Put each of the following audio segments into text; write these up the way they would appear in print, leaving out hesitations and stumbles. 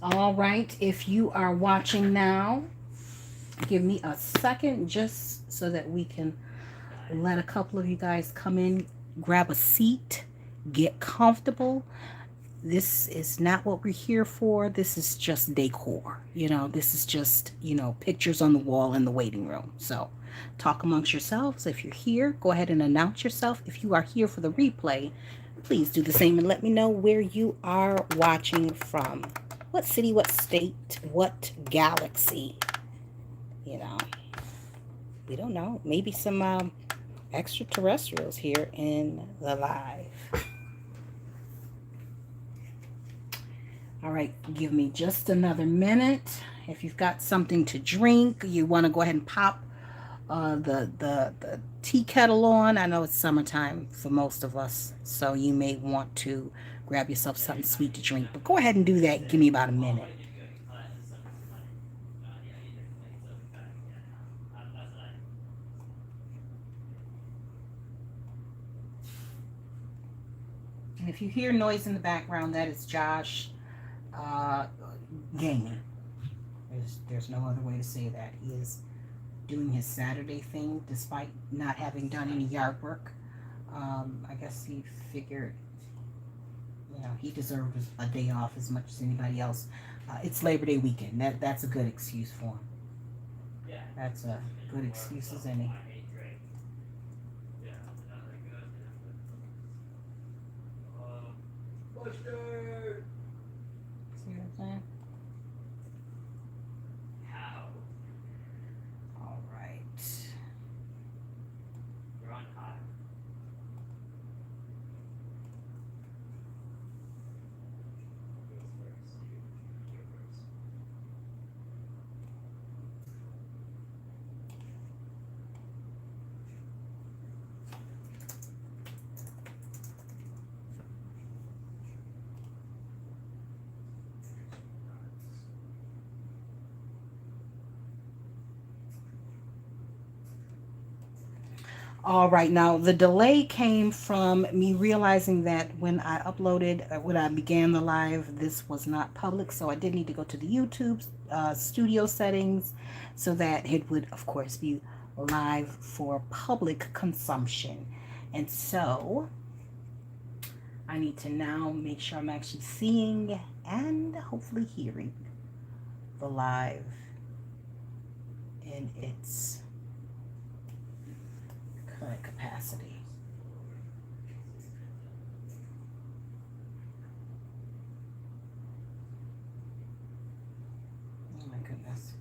All right, if you are watching now, give me a second just so that we can let a couple of you guys come in, grab a seat, get comfortable. This is not what we're here for. This is just decor. This is just, pictures on the wall in the waiting room. So talk amongst yourselves. If you're here, go ahead and announce yourself. If you are here for the replay, please do the same and let me know where you are watching from. What city, what state, what galaxy? You know, we don't know. Maybe some extraterrestrials here in the live. All right, give me just another minute. If you've got something to drink, you want to go ahead and pop the tea kettle on. I know it's summertime for most of us, so you may want to grab yourself something sweet to drink. But go ahead and do that. Give me about a minute. And if you hear noise in the background, that is Josh gaming. There's no other way to say that. He is doing his Saturday thing despite not having done any yard work. I guess he figured, he deserved a day off as much as anybody else. It's Labor Day weekend. That's a good excuse for him. That's a good excuse as any. See what I'm saying? All right. All right, now the delay came from me realizing that when I uploaded, when I began the live, this was not public, so I did need to go to the YouTube studio settings so that it would, of course, be live for public consumption. And so I need to now make sure I'm actually seeing and hopefully hearing the live in its current capacity. Oh my goodness.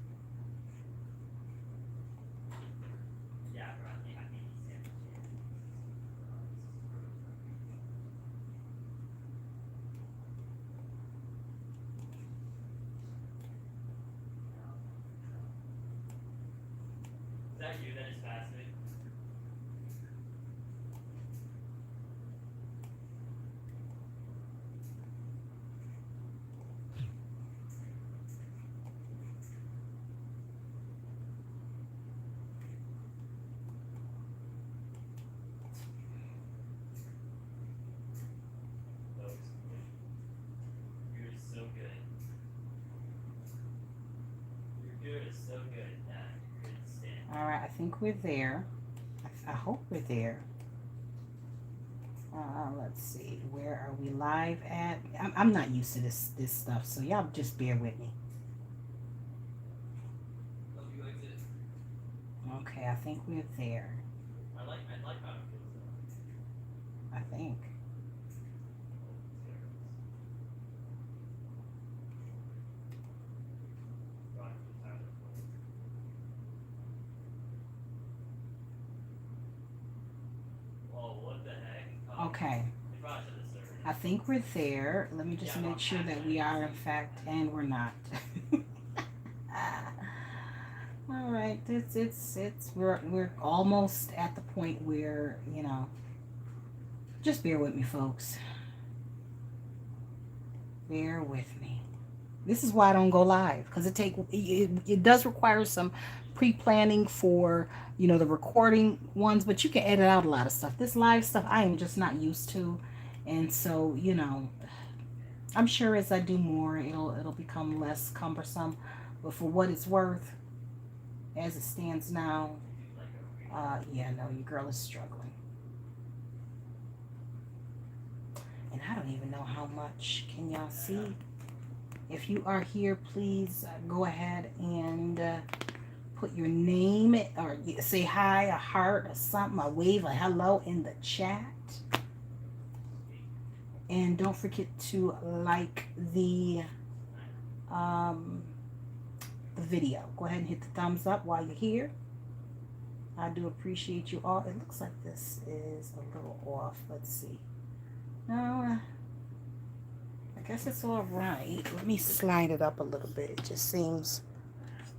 Is that you that is fascinating? You're so good. You're so good at that. All right, I think we're there. I hope we're there. Let's see, where are we live at? I'm not used to this stuff, so y'all just bear with me. Okay, I think we're there. I like how it feels though. I think. Oh, what the heck? Okay. They brought it to the server. I think we're there. Let me just make sure that we are in fact, and we're not. All right, we're almost at the point where, just bear with me, folks. Bear with me. This is why I don't go live, because it does require some pre-planning for, the recording ones, but you can edit out a lot of stuff. This live stuff I am just not used to. And so, I'm sure as I do more, it'll become less cumbersome. But for what it's worth, as it stands now, yeah, no, your girl is struggling. And I don't even know how much. Can y'all see? If you are here, please go ahead and put your name or say hi, a heart, or something, a wave, a hello in the chat. And don't forget to like the video. Go ahead and hit the thumbs up while you're here. I do appreciate you all. It looks like this is a little off. Let's see. No, I guess it's all right. Let me slide it up a little bit. It just seems,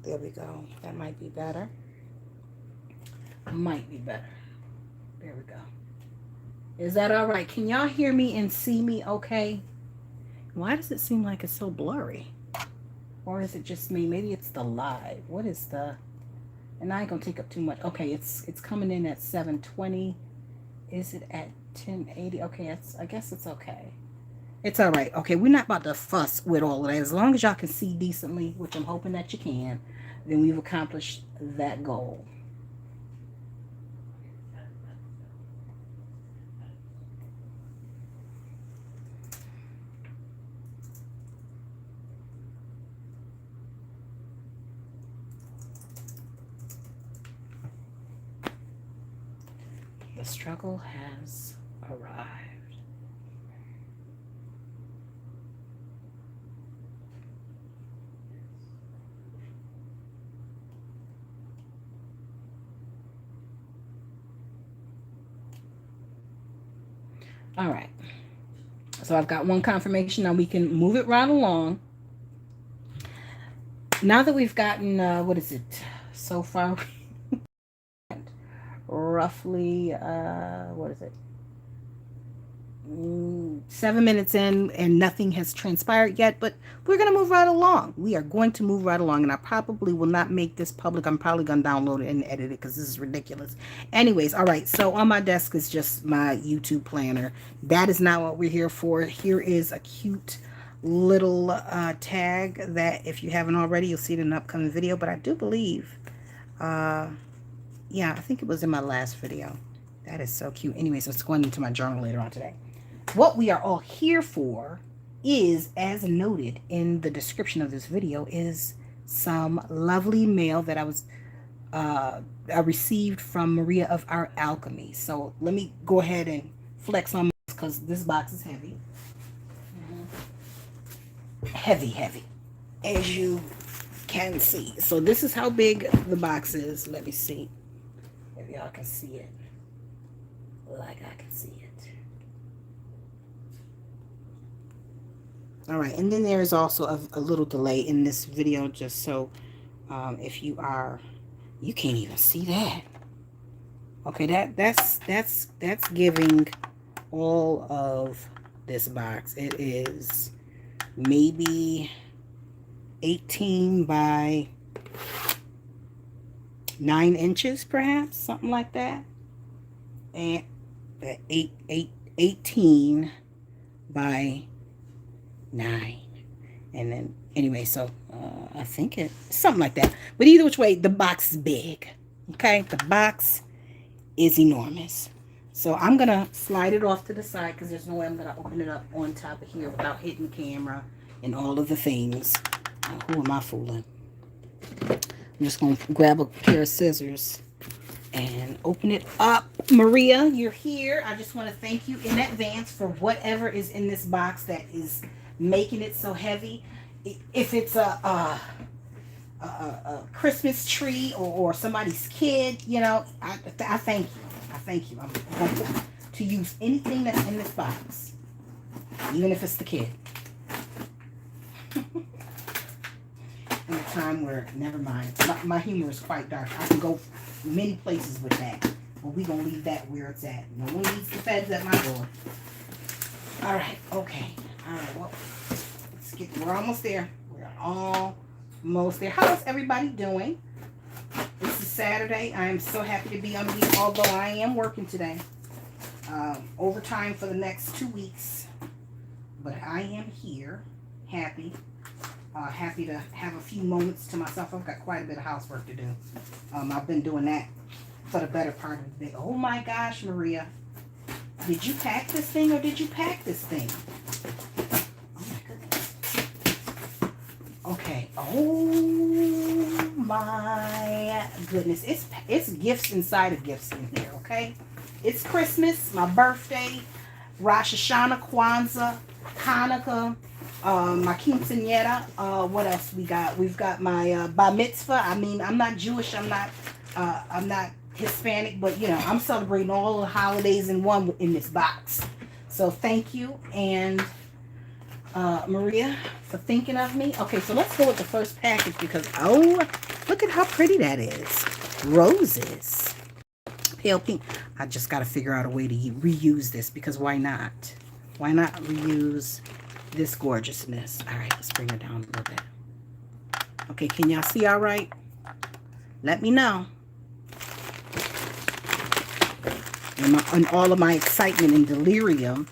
there we go. That might be better. Might be better. There we go. Is that all right? Can y'all hear me and see me okay? Why does it seem like it's so blurry? Or is it just me? Maybe it's the live. What is the... And I ain't gonna take up too much. Okay, it's coming in at 720. Is it at 1080? Okay, I guess it's okay. It's all right. Okay, we're not about to fuss with all of that. As long as y'all can see decently, which I'm hoping that you can, then we've accomplished that goal. The struggle has arrived. All right. So I've got one confirmation. Now we can move it right along. Now that we've gotten, what is it? So far, roughly, what is it? 7 minutes in, and nothing has transpired yet, but we're going to move right along. We are going to move right along, and I probably will not make this public. I'm probably going to download it and edit it because this is ridiculous. Anyways, all right, so on my desk is just my YouTube planner. That is not what we're here for. Here is a cute little tag that if you haven't already, you'll see it in an upcoming video, but I do believe, yeah, I think it was in my last video. That is so cute. Anyways, let's go into my journal later on today. What we are all here for is, as noted in the description of this video, is some lovely mail that I received from Maria of Our Alchemy. So let me go ahead and flex on this because this box is heavy. Heavy, as you can see. So this is how big the box is. Let me see if y'all can see it like I can see it. All right, and then there is also a little delay in this video, just so if you can't even see that. Okay, that's giving all of this box. It is maybe 18 by 9 inches, perhaps, something like that. And 18 by 9. And then anyway, so I think it's something like that. But either which way, the box is big. Okay, the box is enormous. So I'm gonna slide it off to the side because there's no way I'm gonna open it up on top of here without hitting the camera and all of the things. Who am I fooling? I'm just gonna grab a pair of scissors and open it up. Maria, you're here. I just want to thank you in advance for whatever is in this box that is making it so heavy. If it's a Christmas tree or somebody's kid, you know, I thank you. I thank you. I'm going to use anything that's in this box, even if it's the kid. In a time where, never mind, my humor is quite dark. I can go many places with that, but we're going to leave that where it's at. No one needs the feds at my door. All right, okay. All right, well, we're almost there. We're almost there. How's everybody doing? This is Saturday. I am so happy to be on here, although I am working today. Overtime for the next 2 weeks. But I am here, happy. Happy to have a few moments to myself. I've got quite a bit of housework to do. I've been doing that for the better part of the day. Oh my gosh, Maria. Did you pack this thing or did you pack this thing? Oh my goodness. Okay. Oh my goodness. It's gifts inside of gifts in here, okay? It's Christmas, my birthday, Rosh Hashanah, Kwanzaa, Hanukkah, my quinceañera. What else we got? We've got my bar mitzvah. I mean, I'm not Jewish. I'm not Hispanic, but you know, I'm celebrating all the holidays in one in this box. So thank you, and Maria, for thinking of me. Okay, so let's go with the first package because oh, look at how pretty that is. Roses, pale pink. I just got to figure out a way to reuse this because why not? Why not reuse this gorgeousness? All right, let's bring it down a little bit. Okay, can y'all see all right? Let me know. And all of my excitement and delirium,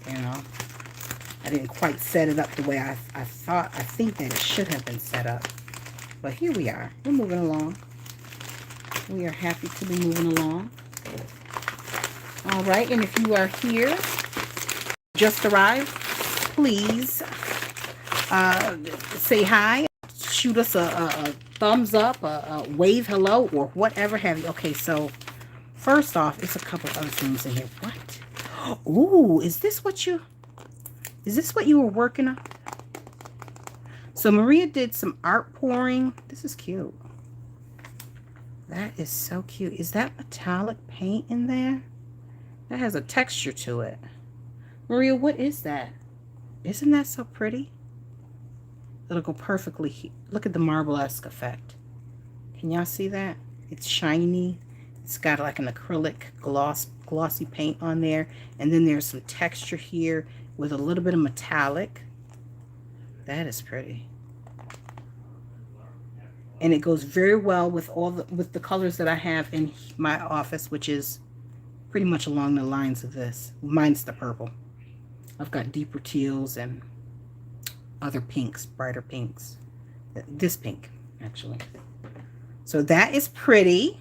you know, I didn't quite set it up the way I think that it should have been set up. But here we are. We're moving along. We are happy to be moving along. All right, and if you are here, just arrived, please say hi, shoot us a thumbs up, a wave hello, or whatever have you. Okay, so first off, it's a couple other things in here. What? Ooh, is this what you were working on? So Maria did some art pouring. This is cute. That is so cute. Is that metallic paint in there? That has a texture to it. Maria, what is that? Isn't that so pretty? It'll go perfectly here. Look at the marble-esque effect. Can y'all see that? It's shiny. It's got like an acrylic glossy paint on there. And then there's some texture here with a little bit of metallic. That is pretty. And it goes very well with with the colors that I have in my office, which is pretty much along the lines of this. Mine's the purple. I've got deeper teals and other pinks, brighter pinks. This pink, actually. So that is pretty.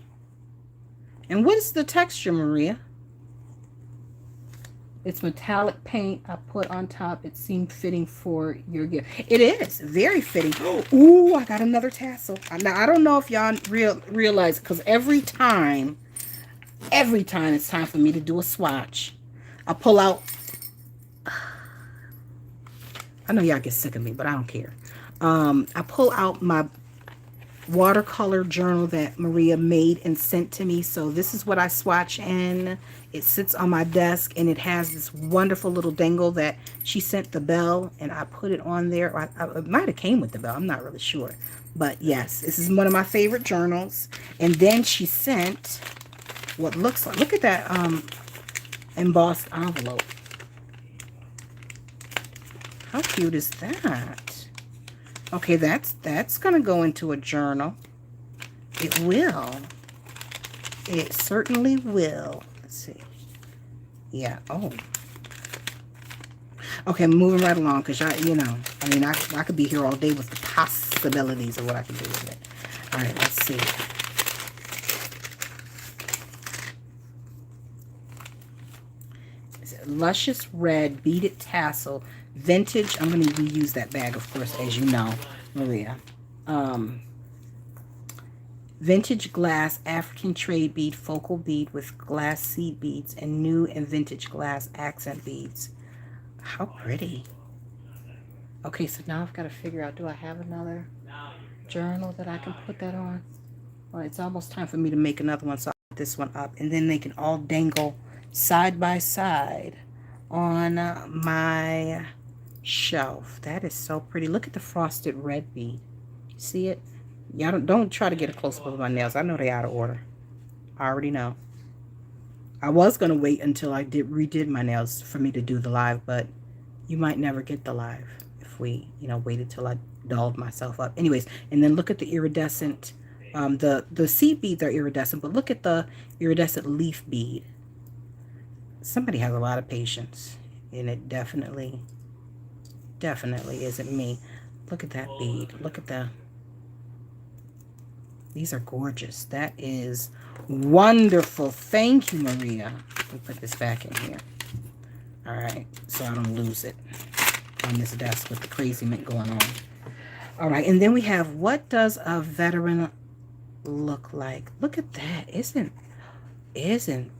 And what is the texture, Maria? It's metallic paint I put on top. It seemed fitting for your gift. It is very fitting. Ooh, I got another tassel. Now, I don't know if y'all realize it, because every time it's time for me to do a swatch, I pull out. I know y'all get sick of me, but I don't care. I pull out my watercolor journal that Maria made and sent to me. So this is what I swatch in. It sits on my desk, and it has this wonderful little dangle that she sent the bell, and I put it on there. It might have came with the bell. I'm not really sure. But yes, this is one of my favorite journals. And then she sent what looks like, look at that embossed envelope. How cute is that? Okay, that's gonna go into a journal. It will. It certainly will. Let's see. Yeah. Oh. Okay, I'm moving right along because I could be here all day with the possibilities of what I can do with it. All right, let's see. Is it luscious red beaded tassel? Vintage. I'm going to reuse that bag, of course, as you know, Maria. Vintage glass African trade bead focal bead with glass seed beads and new and vintage glass accent beads. How pretty. Okay, so now I've got to figure out, do I have another journal that I can put that on? Well, it's almost time for me to make another one, so I'll put this one up, and then they can all dangle side by side on my shelf. That is so pretty. Look at the frosted red bead. See it? Y'all don't try to get a close-up of my nails. I know they're out of order. I already know. I was going to wait until I redid my nails for me to do the live, but you might never get the live if we, waited till I dolled myself up. Anyways, and then look at the iridescent, the seed beads are iridescent, but look at the iridescent leaf bead. Somebody has a lot of patience, and it definitely definitely isn't me. Look at that bead. Look at the... These are gorgeous. That is wonderful. Thank you, Maria. Let me put this back in here. All right, so I don't lose it on this desk with the crazy mint going on. All right, and then we have, what does a veteran look like? Look at that. Isn't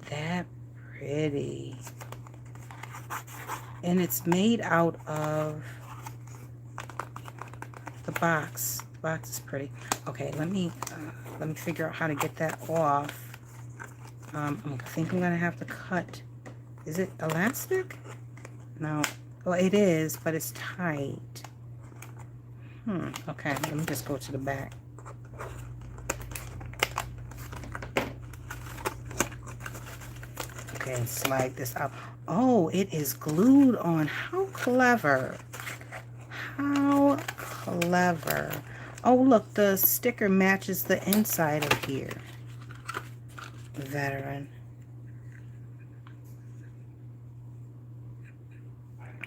that pretty? And it's made out of the box. The box is pretty. Okay, let me figure out how to get that off. I think I'm gonna have to cut. Is it elastic? No. Well, it is, but it's tight. Okay, let me just go to the back. Okay, and slide this out. Oh, it is glued on. How clever. How clever. Oh, look, the sticker matches the inside of here. Veteran.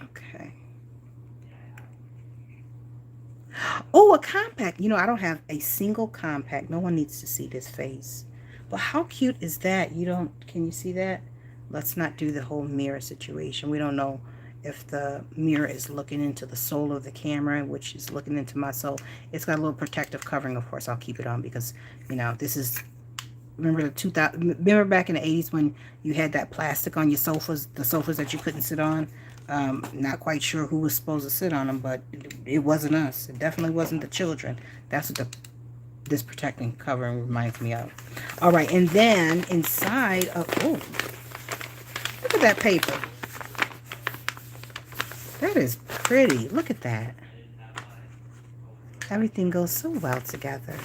Okay. Oh, a compact. You know, I don't have a single compact. No one needs to see this face. But how cute is that? Can you see that? Let's not do the whole mirror situation. We don't know if the mirror is looking into the soul of the camera, which is looking into my soul. It's got a little protective covering. Of course, I'll keep it on because, you know, this is... Remember back in the 80s when you had that plastic on your sofas, the sofas that you couldn't sit on? Not quite sure who was supposed to sit on them, but it wasn't us. It definitely wasn't the children. That's what this protecting covering reminds me of. All right, and then inside of... Oh, look at that paper. That is pretty. Look at that. Everything goes so well together.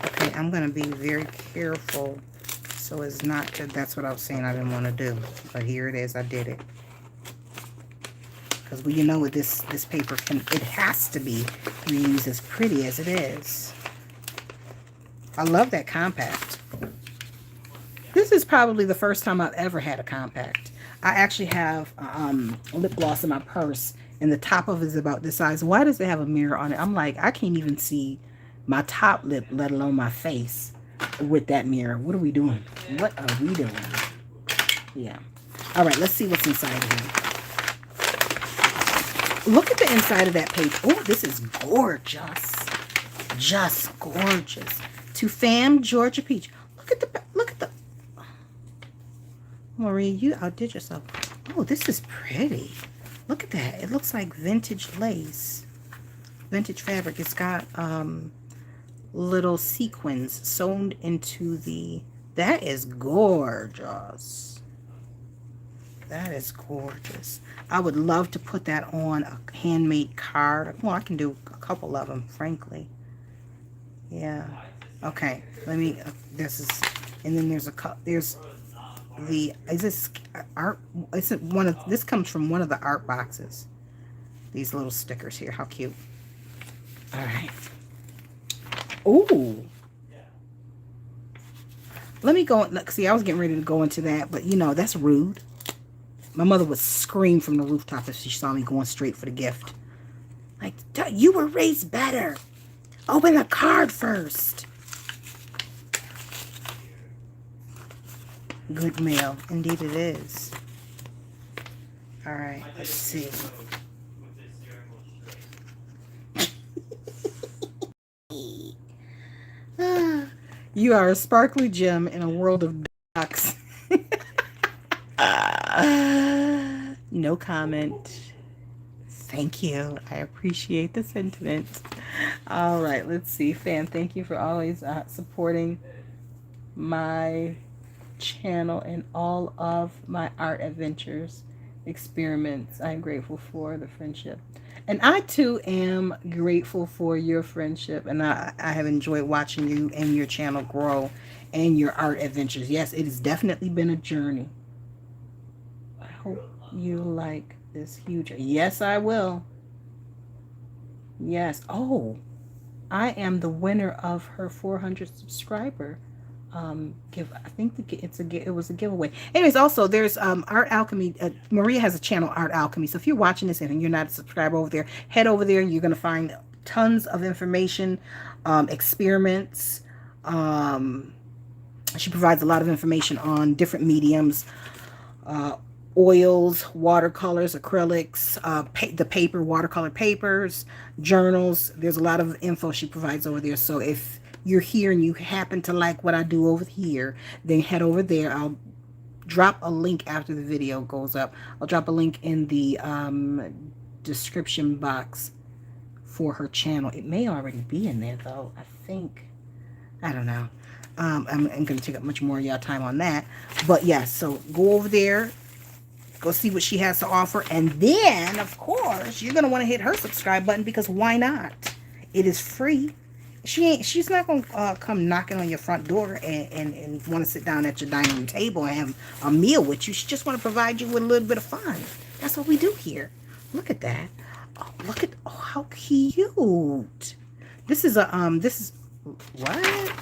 Okay, I'm going to be very careful so as not to... That's what I was saying I didn't want to do. But here it is. I did it. Because, well, you know what, this paper can... It has to be reused as pretty as it is. I love that compact. This is probably the first time I've ever had a compact. I actually have lip gloss in my purse, and the top of it is about this size. Why does it have a mirror on it? I'm like, I can't even see my top lip, let alone my face, with that mirror. What are we doing? What are we doing? Yeah. All right, let's see what's inside of here. Look at the inside of that page. Oh, this is gorgeous. Just gorgeous. To Fam, Georgia Peach. Look at the... Marie, you outdid yourself. Oh, this is pretty. Look at that. It looks like vintage lace. Vintage fabric. It's got little sequins sewn into the... That is gorgeous. That is gorgeous. I would love to put that on a handmade card. Well, I can do a couple of them, frankly. Yeah. Okay. Let me... this is... And then there's the... Is this art? Is it one of... This comes from one of the art boxes. These little stickers here. How cute. All right. Ooh. Let me go... See, I was getting ready to go into that, but, you know, that's rude. My mother would scream from the rooftop if she saw me going straight for the gift. Like, you were raised better. Open the card first. Good mail. Indeed it is. All right, let's see. You are a sparkly gem in a world of ducks. No comment. Thank you. I appreciate the sentiment. All right, let's see. Fan, thank you for always supporting my channel and all of my art adventures, experiments. I'm grateful for the friendship. And I too am grateful for your friendship. And I have enjoyed watching you and your channel grow and your art adventures. Yes, it has definitely been a journey. I hope you like this huge... Yes, I will. Yes. Oh, I am the winner of her 400 subscriber I think it was a giveaway. Anyways, also there's Art Alchemy. Maria has a channel, Art Alchemy. So if you're watching this and you're not a subscriber over there, head over there. You're gonna find tons of information, experiments. Um, she provides a lot of information on different mediums, oils, watercolors, acrylics, the paper, watercolor papers, journals. There's a lot of info she provides over there. So if you're here and you happen to like what I do over here, then head over there. I'll drop a link after the video goes up. I'll drop a link in the description box for her channel. It may already be in there though. I think. I don't know. I'm going to take up much more of y'all time on that. But yeah, so go over there. Go see what she has to offer. And then, of course, you're going to want to hit her subscribe button because why not? It is free. She's not going to come knocking on your front door and want to sit down at your dining room table and have a meal with you. She just want to provide you with a little bit of fun. That's what we do here. Look at that. Oh, look at, oh, how cute. This is what?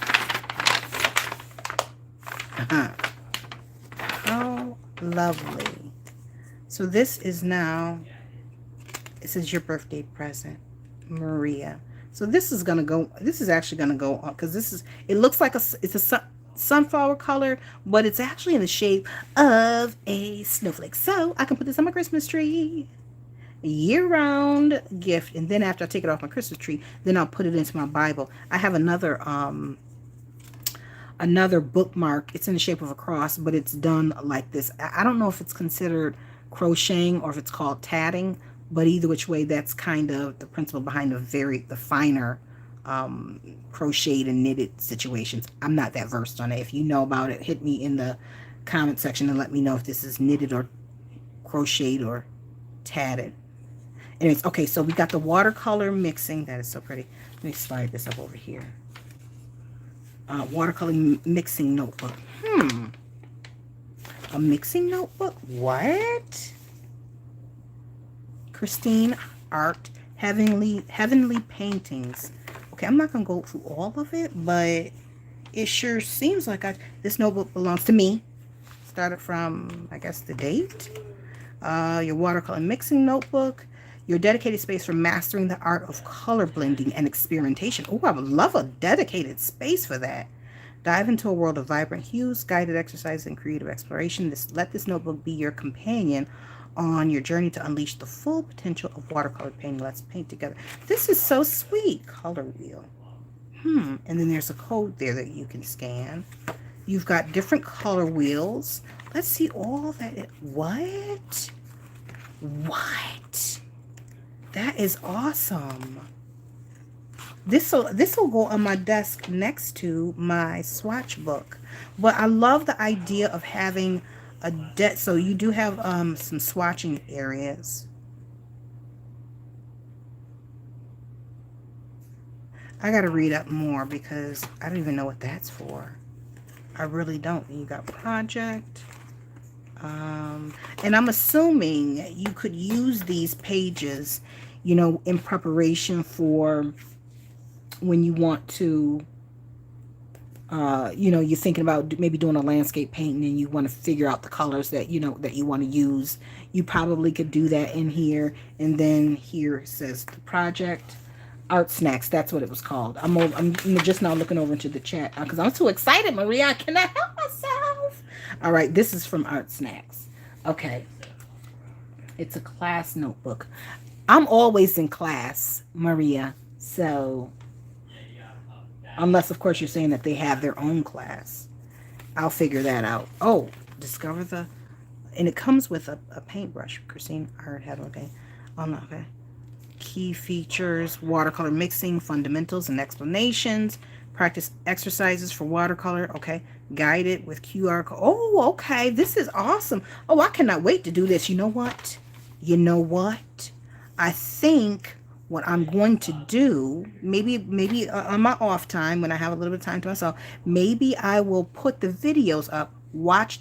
How lovely. So this is now, it says your birthday present, Maria. So this is actually gonna go on because it looks like it's a sunflower color, but it's actually in the shape of a snowflake. So I can put this on my Christmas tree, year-round gift. And then after I take it off my Christmas tree, then I'll put it into my Bible. I have another bookmark. It's in the shape of a cross, but it's done like this. I don't know if it's considered crocheting or if it's called tatting, but either which way, that's kind of the principle behind the finer crocheted and knitted situations. I'm not that versed on it. If you know about it, hit me in the comment section and let me know if this is knitted or crocheted or tatted. Anyways, okay, so we got the watercolor mixing. That is so pretty. Let me slide this up over here. Watercolor mixing notebook. A mixing notebook? What? Christine Art, Heavenly Paintings. Okay, I'm not going to go through all of it, but it sure seems like this notebook belongs to me. Started from, I guess, the date. Your watercolor mixing notebook. Your dedicated space for mastering the art of color blending and experimentation. Oh, I would love a dedicated space for that. Dive into a world of vibrant hues, guided exercises, and creative exploration. Let this notebook be your companion on your journey to unleash the full potential of watercolor painting. Let's paint together. This is so sweet. Color wheel. And then there's a code there that you can scan. You've got different color wheels. Let's see all that. What? That is awesome. This will go on my desk next to my swatch book. But I love the idea of having a so you do have some swatching areas. I got to read up more because I don't even know what that's for. I really don't. You got project. And I'm assuming you could use these pages, you know, in preparation for when you want to, you know, you're thinking about maybe doing a landscape painting and you want to figure out the colors that, you know, that you want to use. You probably could do that in here. And then here it says the project. Art Snacks, that's what it was called. I'm just now looking over into the chat because I'm too excited, Maria. I cannot help myself. All right, this is from Art Snacks. Okay. It's a class notebook. I'm always in class, Maria. So, unless, of course, you're saying that they have their own class. I'll figure that out. Oh, discover the... And it comes with a paintbrush. Christine Art had, okay. Oh, no, okay. Key features, watercolor mixing, fundamentals and explanations, practice exercises for watercolor, okay, guided with QR code. Oh, okay, this is awesome. Oh, I cannot wait to do this. You know what? I think what I'm going to do, maybe on my off time when I have a little bit of time to myself, maybe I will put the videos up, watch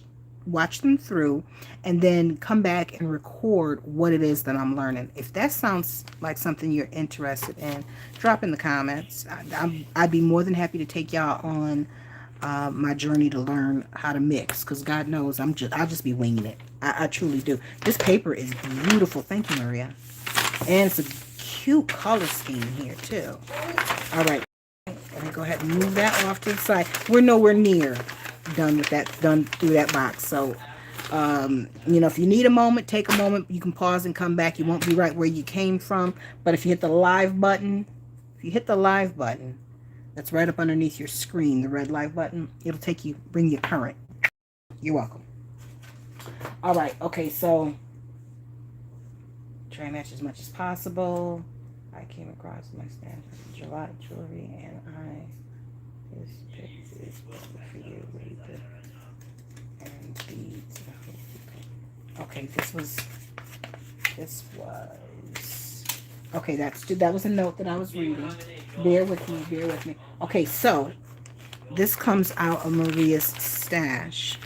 them through, and then come back and record what it is that I'm learning. If that sounds like something you're interested in, drop in the comments. I'd be more than happy to take y'all on my journey to learn how to mix, because God knows I'll just be winging it. I truly do. This paper is beautiful. Thank you, Maria. And it's a cute color scheme here too. All right, let me go ahead and move that off to the side. We're nowhere near done with that, done through that box. So you know, if you need a moment, take a moment. You can pause and come back. You won't be right where you came from. But if you hit the live button, that's right up underneath your screen, the red live button, it'll take you, bring you current. You're welcome. All right. Okay. So try and match as much as possible. I came across my stash of jewelry, and this pick is for you. And beads. Okay, this was okay. That was a note that I was reading. Bear with me. Okay, so this comes out of Maria's stash.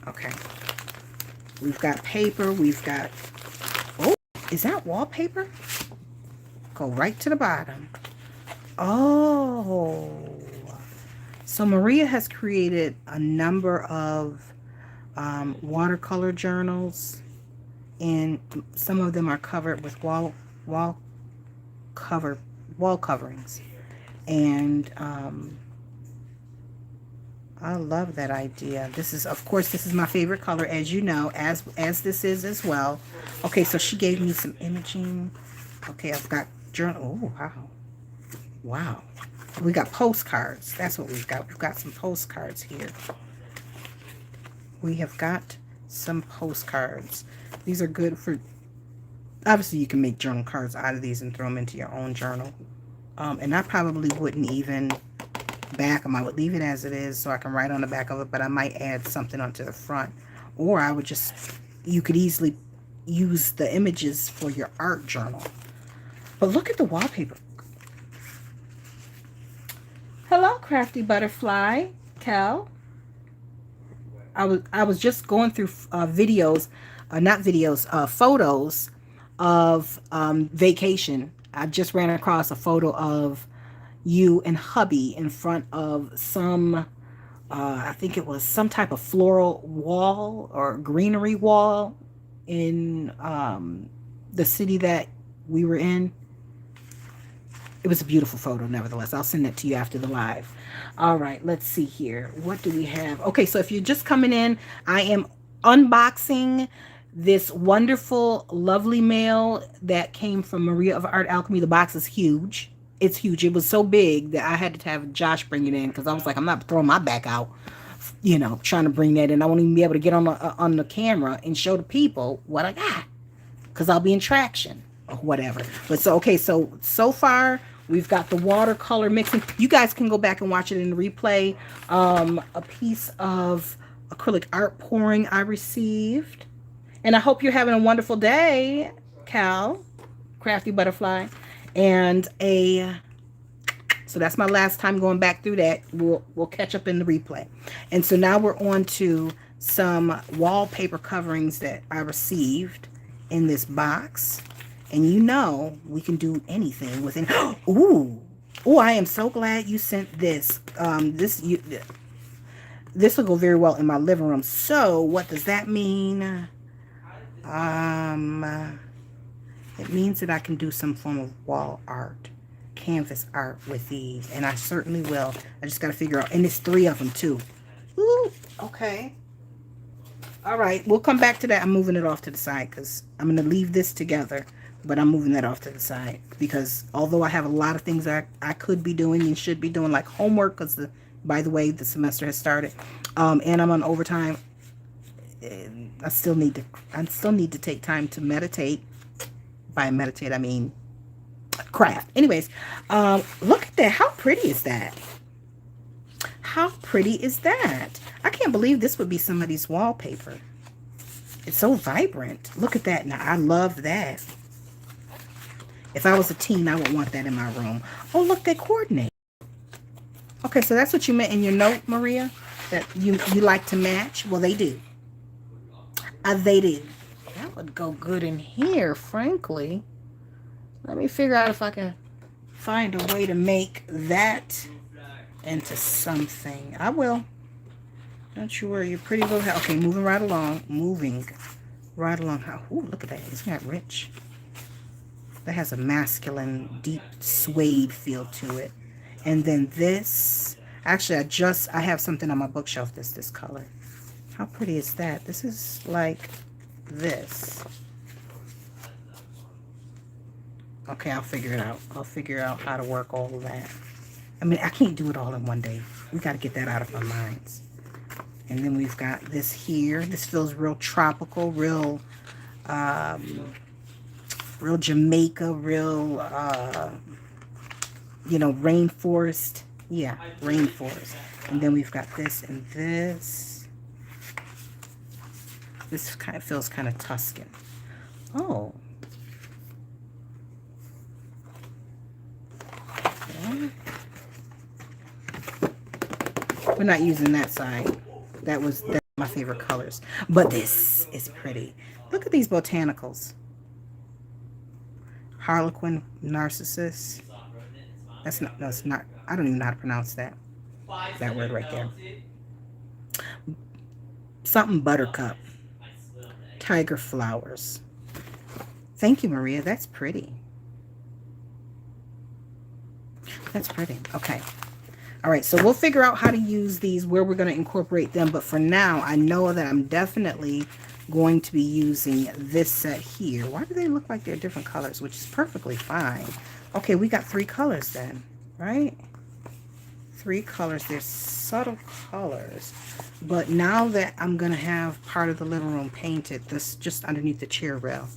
Okay, we've got paper. We've got, oh, is that wallpaper? Go right to the bottom. Oh, so Maria has created a number of watercolor journals, and some of them are covered with wall coverings, and I love that idea. This is, of course, this is my favorite color, as you know, as this is as well. Okay, so she gave me some imaging. Okay, I've got journal. Oh, wow, we got postcards. That's what we've got. We've got some postcards here. We have got some postcards. These are good for, obviously you can make journal cards out of these and throw them into your own journal. And I probably wouldn't even back them. I would leave it as it is so I can write on the back of it, but I might add something onto the front. Or I would just, you could easily use the images for your art journal. But look at the wallpaper. Hello, Crafty Butterfly. Cal. I was just going through videos, photos of vacation. I just ran across a photo of you and hubby in front of some, I think it was some type of floral wall or greenery wall in the city that we were in. It was a beautiful photo, nevertheless. I'll send that to you after the live. All right, let's see here. What do we have? Okay, so if you're just coming in, I am unboxing this wonderful, lovely mail that came from Maria of Art Alchemy. The box is huge. It's huge. It was so big that I had to have Josh bring it in, because I was like, I'm not throwing my back out, you know, trying to bring that in. I won't even be able to get on the camera and show the people what I got, because I'll be in traction or whatever. But so, okay, so far we've got the watercolor mixing. You guys can go back and watch it in the replay. A piece of acrylic art pouring I received. And I hope you're having a wonderful day, Cal, Crafty Butterfly. And so that's my last time going back through that. We'll catch up in the replay. And so now we're on to some wallpaper coverings that I received in this box. And you know, we can do anything with it. Ooh, I am so glad you sent this. This will go very well in my living room. So what does that mean? It means that I can do some form of wall art, canvas art with these, and I certainly will. I just got to figure out, and it's 3 of them too. Ooh, okay. All right, we'll come back to that. I'm moving it off to the side because I'm going to leave this together, but I'm moving that off to the side because although I have a lot of things that I could be doing and should be doing, like homework, because by the way, the semester has started, and I'm on overtime. I still need to take time to meditate. By meditate, I mean craft. Anyways, look at that. How pretty is that? How pretty is that? I can't believe this would be somebody's wallpaper. It's so vibrant. Look at that. Now, I love that. If I was a teen, I would want that in my room. Oh, look, they coordinate. Okay, so that's what you meant in your note, Maria, that you like to match. Well, they do. They do. That would go good in here, frankly. Let me figure out if I can find a way to make that into something. I will. Don't you worry. You're pretty little. Okay, moving right along. Moving right along. Ooh, look at that. Isn't that rich? That has a masculine, deep suede feel to it. And then this. Actually, I have something on my bookshelf that's this color. How pretty is that? This is like this. Okay, I'll figure it out. I'll figure out how to work all of that. I mean, I can't do it all in one day. We got to get that out of our minds. And then we've got this here. This feels real tropical, real Jamaica, real, you know, rainforest. Yeah, rainforest. And then we've got this and this. This kind of feels kind of Tuscan. Oh. Okay. We're not using that side. That's my favorite colors. But this is pretty. Look at these botanicals. Harlequin Narcissus. That's not, no, it's not. I don't even know how to pronounce that. That word right there. Something buttercup. Tiger flowers. Thank you, Maria. That's pretty. That's pretty. Okay. All right, so we'll figure out how to use these, where we're going to incorporate them. But for now, I know that I'm definitely going to be using this set here. Why do they look like they're different colors, which is perfectly fine. Okay, we got 3 colors then, right? 3 colors. They're subtle colors. But now that I'm going to have part of the living room painted, this just underneath the chair rail,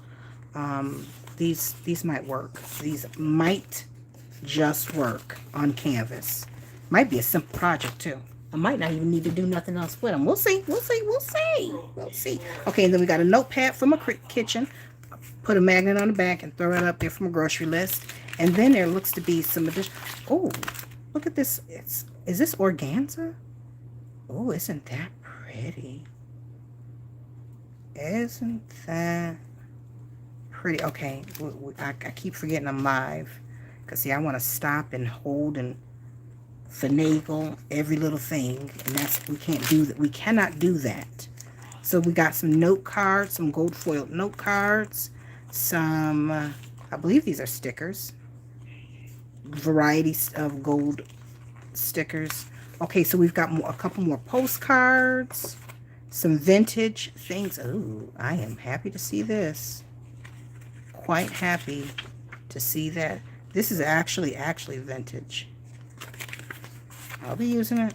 these might work. These might just work on canvas. Might be a simple project too. I might not even need to do nothing else with them. We'll see. We'll see. We'll see. We'll see. Okay, and then we got a notepad from a kitchen. Put a magnet on the back and throw it up there from a grocery list. And then there looks to be some additional. Oh, look at this. Is this organza? Oh, isn't that pretty? Isn't that pretty? Okay, I keep forgetting I'm live. Because, see, I want to stop and hold and finagle every little thing, and that's, we can't do that. We cannot do that. So we got some note cards, some gold foiled note cards, some I believe these are stickers, varieties of gold stickers. Okay, so we've got a couple more postcards, some vintage things. Ooh, I am happy to see this. Quite happy to see that. This is actually vintage. I'll be using it.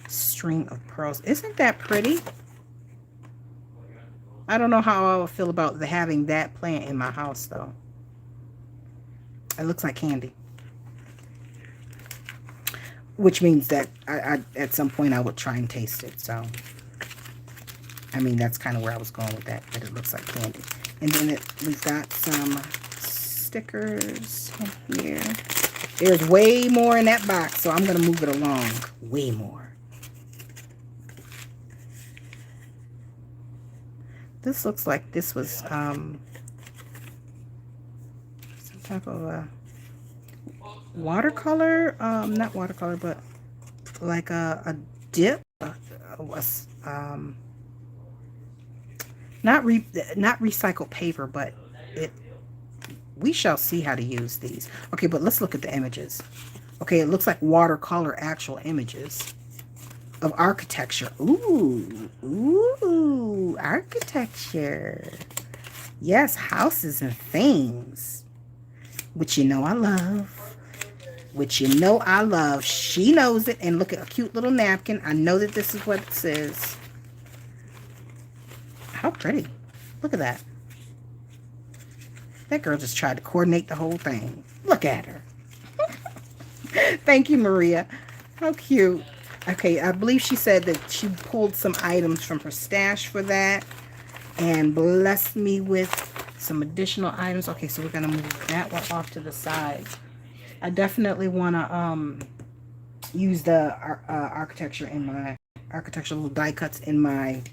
String of pearls. Isn't that pretty? I don't know how I would feel about having that plant in my house, though. It looks like candy. Which means that I at some point I would try and taste it. So, I mean, that's kind of where I was going with that. That it looks like candy. And then we've got some stickers in here. There's way more in that box, so I'm going to move it along. Way more. This looks like this was some type of watercolor. Not watercolor, but like a dip. Not recycled paper, but we shall see how to use these. Okay, but let's look at the images. Okay, it looks like watercolor actual images of architecture. Ooh, architecture. Yes, houses and things. Which you know I love. Which you know I love. She knows it. And look at a cute little napkin. I know that this is what it says. How pretty. Look at that. That girl just tried to coordinate the whole thing. Look at her. Thank you, Maria. How cute. Okay, I believe she said that she pulled some items from her stash for that and blessed me with some additional items. Okay, so we're going to move that one off to the side. I definitely want to use the architecture in my architectural die cuts in my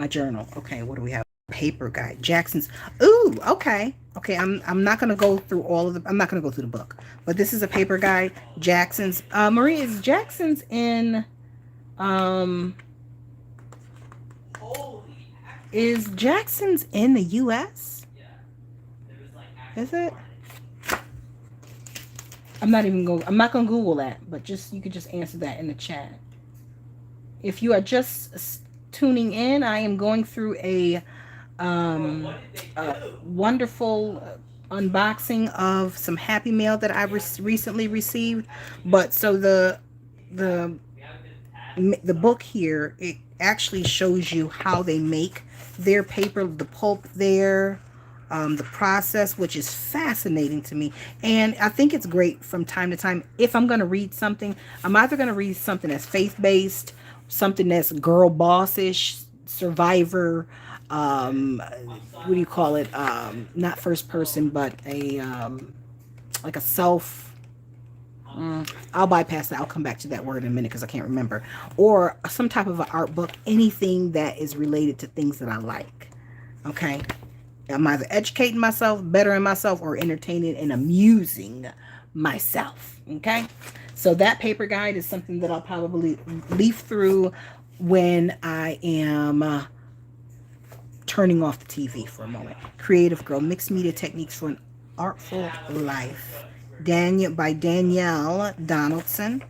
journal. Okay, what do we have paper guide. Jackson's. Ooh, okay. Okay, I'm not gonna go through all of the. I'm not gonna go through the book, but this is a paper guide. Jackson's. Marie, is Jackson's in? Um, Holy heck. is Jackson's in the U.S.? Yeah. There was like Is it? I'm not gonna Google that, but just you could just answer that in the chat. If you are just tuning in, I am going through a what did they do? wonderful unboxing of some Happy Mail that I recently received. But so the We haven't been the book here, it actually shows you how they make their paper, the pulp there, the process, which is fascinating to me. And I think it's great from time to time. If I'm going to read something, I'm either going to read something that's faith-based, something that's girl bossish, survivor, what do you call it? Not first person, but a like a self. I'll bypass that. I'll come back to that word in a minute because I can't remember. Or some type of an art book, anything that is related to things that I like. Okay. I'm either educating myself, bettering myself, or entertaining and amusing myself. Okay. So that paper guide is something that I'll probably leaf through when I am turning off the TV for a moment. Creative Girl, Mixed Media Techniques for an Artful Life. By Danielle Donaldson.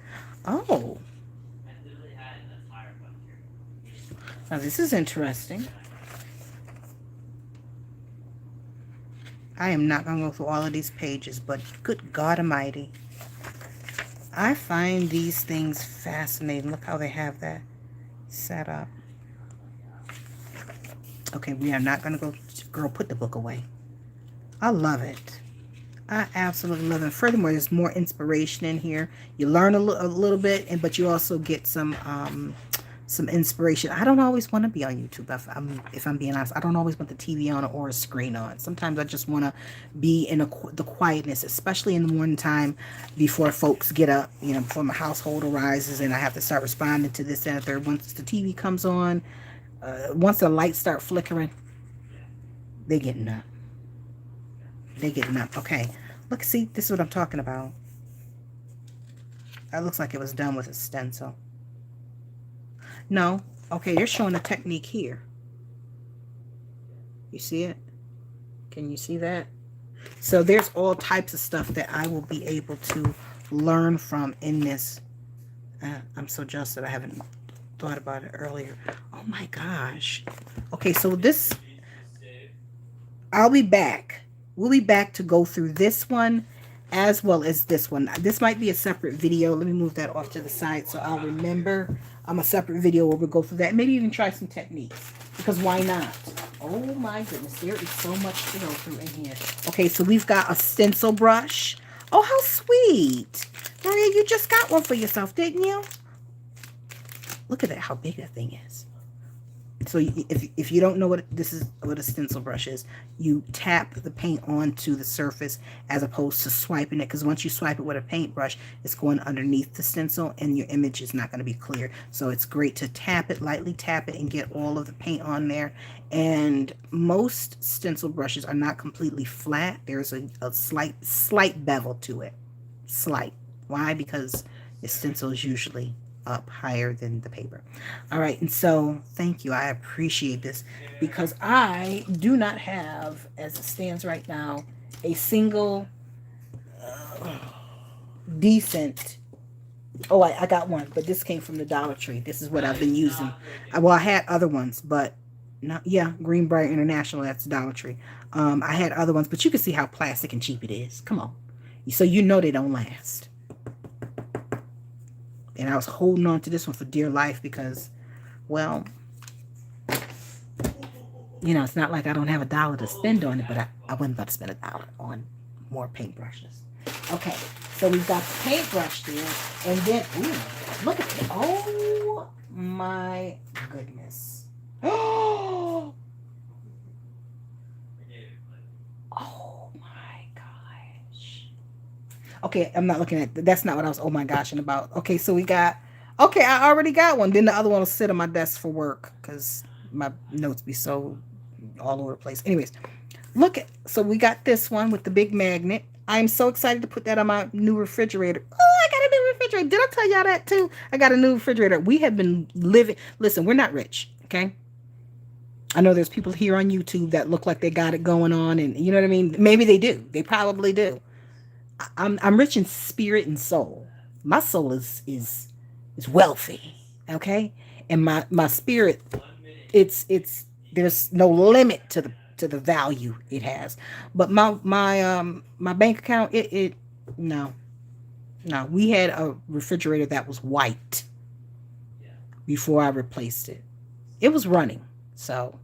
Oh, I literally had an entire bunch here. now this is interesting. I am not going to go through all of these pages, but good God Almighty. I find these things fascinating. Look how they have that set up. Okay, we are not going to go. Girl, put the book away. I love it. I absolutely love it. Furthermore, there's more inspiration in here. You learn a little bit, but you also get some inspiration. I don't always want to be on YouTube. If I'm being honest, I don't always want the TV on or a screen on. Sometimes I just want to be in the quietness, especially in the morning time before folks get up. You know, before my household arises and I have to start responding to this and the third. Once the TV comes on, once the lights start flickering, they're getting up. They're getting up. Okay. Look, see, this is what I'm talking about. That looks like it was done with a stencil. No. Okay, they're showing a technique here. You see it? Can you see that? So there's all types of stuff that I will be able to learn from in this. I'm so jealous that I haven't thought about it earlier. Oh my gosh. Okay, so this, I'll be back. We'll be back to go through this one as well as this one. This might be a separate video. Let me move that off to the side so I'll remember. A separate video where we'll go through that. Maybe even try some techniques. Because why not? Oh my goodness. There is so much to go through in here. Okay, so we've got a stencil brush. Oh, how sweet. Maria, you just got one for yourself, didn't you? Look at that, how big that thing is. So if you don't know what a stencil brush is, you tap the paint onto the surface as opposed to swiping it, because once you swipe it with a paintbrush, it's going underneath the stencil and your image is not going to be clear. So it's great to tap it, lightly tap it, and get all of the paint on there. And most stencil brushes are not completely flat. There's a slight bevel to it. Slight. Why? Because the stencil is usually up higher than the paper. All right, and so thank you. I appreciate this because I do not have, as it stands right now, a single decent. Oh, I got one, but this came from the Dollar Tree. This is what I've been using. Well, I had other ones, but not. Yeah, Greenbrier International. That's Dollar Tree. I had other ones, but you can see how plastic and cheap it is. Come on, so you know they don't last. And I was holding on to this one for dear life because, well, you know, it's not like I don't have $1 to spend on it, but I wasn't about to spend $1 on more paintbrushes. Okay, so we've got the paintbrush there, and then, ooh, look at it. Oh, my goodness. Oh, my gosh. Okay, I'm not looking at, that's not what I was, oh my gosh, and about. Okay, so we got, okay, I already got one. Then the other one will sit on my desk for work because my notes be so all over the place. Anyways, look at, so we got this one with the big magnet. I'm so excited to put that on my new refrigerator. Oh, I got a new refrigerator. Did I tell y'all that too? I got a new refrigerator. We have been living, listen, we're not rich, okay? I know there's people here on YouTube that look like they got it going on, and you know what I mean? Maybe they do. They probably do. I'm rich in spirit and soul. My soul is wealthy, okay? And my spirit, it's there's no limit to the value it has. But my bank account, it no. No, we had a refrigerator that was white before I replaced it. It was running. So,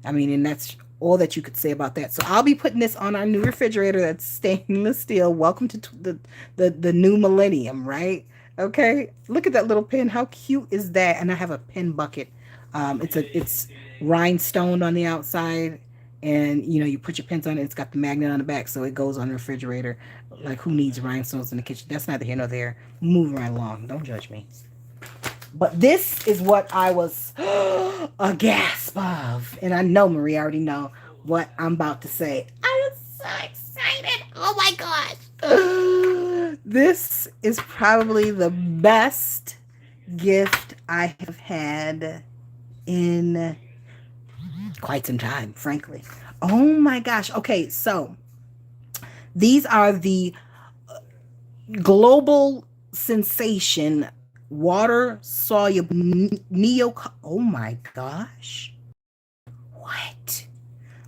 I mean, and that's all that you could say about that. So I'll be putting this on our new refrigerator that's stainless steel. Welcome to the new millennium, right? Okay. Look at that little pen. How cute is that? And I have a pen bucket. It's rhinestone on the outside, and you know you put your pens on it. It's got the magnet on the back, so it goes on the refrigerator. Like, who needs rhinestones in the kitchen? That's neither here nor there. Moving right along. Don't judge me. But this is what I was a gasp of. And I know Marie already know what I'm about to say. I was so excited. Oh my gosh. This is probably the best gift I have had in quite some time, frankly. Oh my gosh. Okay, so these are the global sensation water soluble neo. Oh my gosh. What?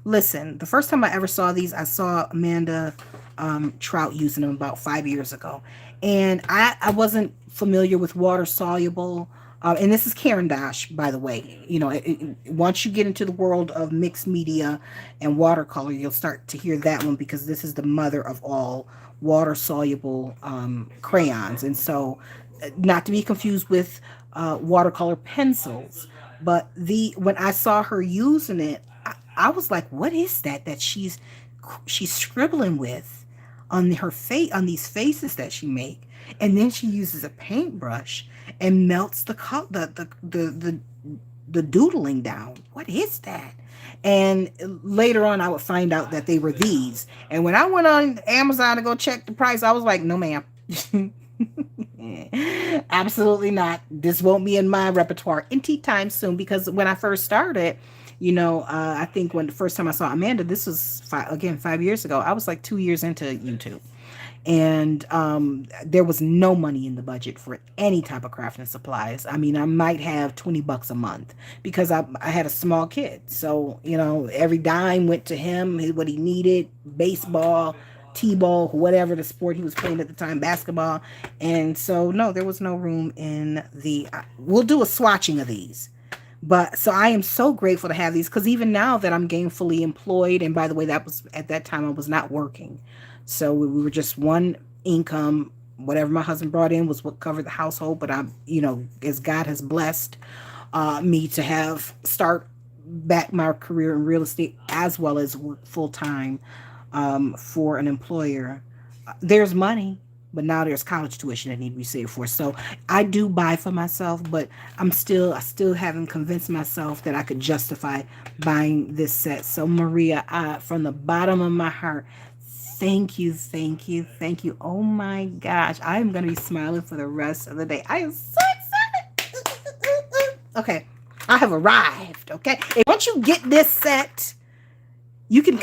Listen, the first time I ever saw these, I saw Amanda Trout using them about 5 years ago. And I wasn't familiar with water soluble. And this is Karen Dash, by the way. You know, once you get into the world of mixed media and watercolor, you'll start to hear that one, because this is the mother of all water soluble crayons. And so, not to be confused with watercolor pencils, but when I saw her using it, I was like, what is that she's scribbling with on her face, on these faces that she make? And then she uses a paintbrush and melts the doodling down. What is that? And later on, I would find out that they were these. And when I went on Amazon to go check the price, I was like, no, ma'am. Absolutely not. This won't be in my repertoire anytime soon, because when I first started, you know, I think when the first time I saw Amanda, this was 5 years ago. I was like 2 years into YouTube. And there was no money in the budget for any type of crafting supplies. I mean, I might have $20 a month, because I had a small kid. So, you know, every dime went to him, what he needed: baseball, t-ball, whatever the sport he was playing at the time, basketball. And so, no, there was no room in the, we'll do a swatching of these. But so I am so grateful to have these, because even now that I'm gainfully employed, and by the way, that was at that time I was not working. So we were just one income. Whatever my husband brought in was what covered the household. But I'm, you know, as God has blessed me to start back my career in real estate, as well as work full time for an employer. There's money, but now there's college tuition that need to be saved for. So I do buy for myself, but I still haven't convinced myself that I could justify buying this set. So Maria, from the bottom of my heart, thank you, thank you, thank you. Oh my gosh, I am going to be smiling for the rest of the day. I am so excited. Okay, I have arrived. Okay, and once you get this set, you can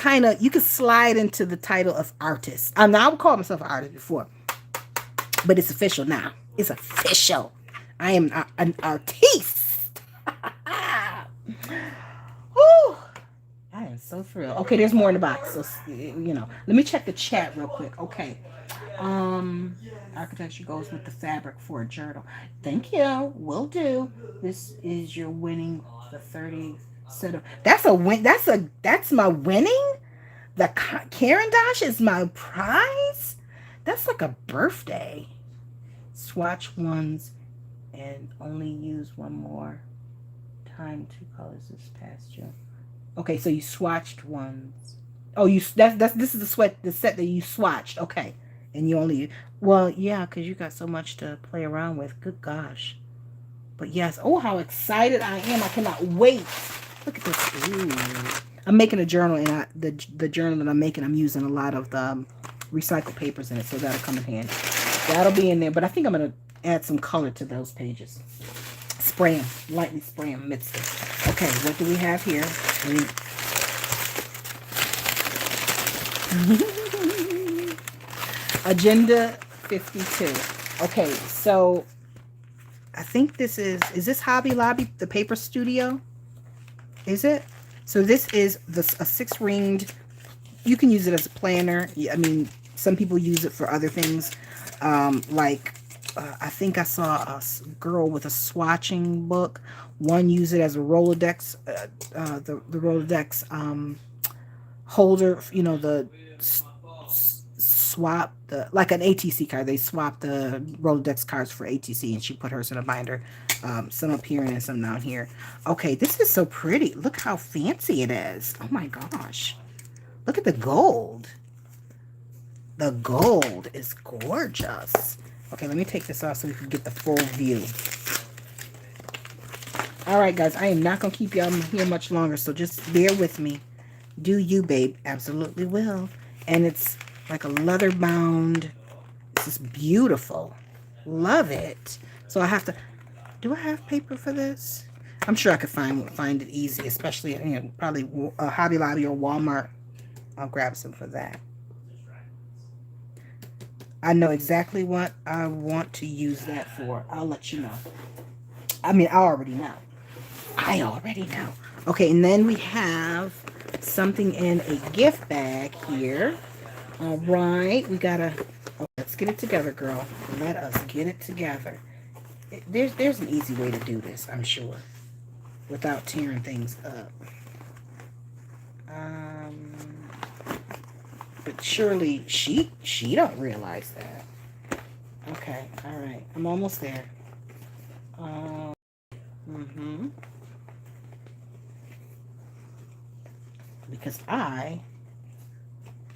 slide into the title of artist. I would call myself an artist before, but it's official now. It's official. I am an artiste. Woo! I am so thrilled. Okay, there's more in the box. So, you know, let me check the chat real quick. Okay. Architecture goes with the fabric for a journal. Thank you. Will do. This is your winning the 30 set of. That's a win. That's my winning. The Karen Dash is my prize. That's like a birthday. Swatch ones and only use one more time. 2 colors this past year. Okay, so you swatched ones. Oh, this is the set that you swatched. Okay, and you only, well, yeah, because you got so much to play around with. Good gosh. But yes, oh, how excited I am! I cannot wait. Look at this. Ooh. I'm making a journal, and the journal that I'm making, I'm using a lot of the recycled papers in it, so that'll come in handy. That'll be in there, but I think I'm going to add some color to those pages. Spray them, lightly spray them, mix them. Okay, what do we have here? Agenda 52. Okay, so I think this is this Hobby Lobby, the paper studio? Is it? So this is a 6-ringed, you can use it as a planner. I mean, some people use it for other things. I think I saw a girl with a swatching book. One used it as a Rolodex, the Rolodex holder, you know, the swap, like an ATC card. They swap the Rolodex cards for ATC, and she put hers in a binder. Some up here and some down here. Okay, this is so pretty. Look how fancy it is. Oh my gosh. Look at the gold. The gold is gorgeous. Okay, let me take this off so we can get the full view. All right, guys, I am not going to keep y'all here much longer, so just bear with me. Do you, babe? Absolutely will. And it's like a leather bound. This is beautiful. Love it. So I have to... Do I have paper for this? I'm sure I could find it easy, especially, you know, probably a Hobby Lobby or Walmart. I'll grab some for that. I know exactly what I want to use that for. I'll let you know. I mean, I already know. I already know. Okay, and then we have something in a gift bag here. All right, we gotta... Oh, let's get it together, girl. Let us get it together. There's an easy way to do this, I'm sure, without tearing things up. But surely she don't realize that. Okay, all right, I'm almost there. Because I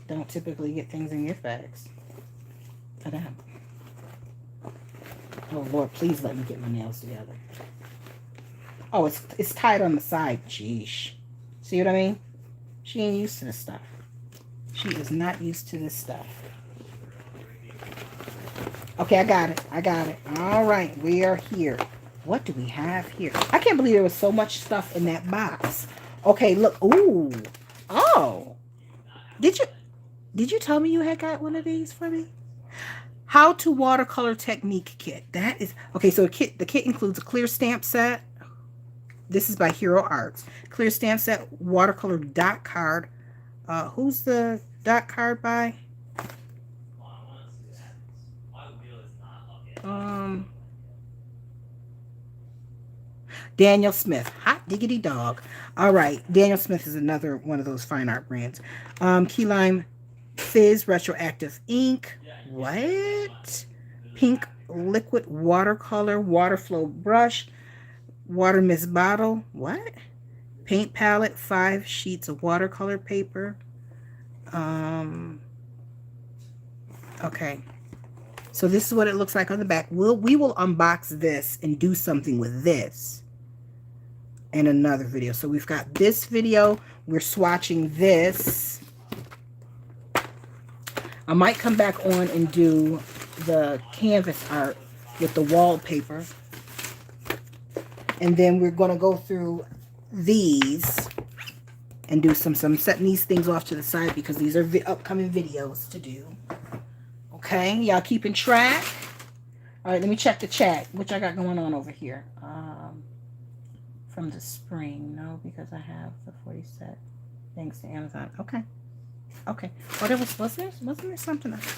don't typically get things in gift bags. Ta-da. Oh Lord, please let me get my nails together. Oh, it's tied on the side. Jeesh. See what I mean? She ain't used to this stuff. She is not used to this stuff. Okay, I got it. I got it. All right, we are here. What do we have here? I can't believe there was so much stuff in that box. Okay, look. Ooh. Oh. Did you tell me you had got one of these for me? How to Watercolor Technique Kit. That is... Okay, so the kit includes a clear stamp set. This is by Hero Arts. Clear stamp set, watercolor dot card. Who's the dot card by? Daniel Smith. Hot diggity dog. All right. Daniel Smith is another one of those fine art brands. Key Lime Fizz Retroactive Ink. What? Pink liquid watercolor, water flow brush, water mist bottle. What? Paint palette, 5 sheets of watercolor paper. Okay. So this is what it looks like on the back. We will unbox this and do something with this in another video. So we've got this video. We're swatching this. I might come back on and do the canvas art with the wallpaper. And then we're going to go through these and do some setting these things off to the side because these are upcoming videos to do. Okay, y'all keeping track? All right, let me check the chat. Which I got going on over here. From the spring. No, because I have the 40 set. Thanks to Amazon. Okay. Okay. Oh, wasn't there something else?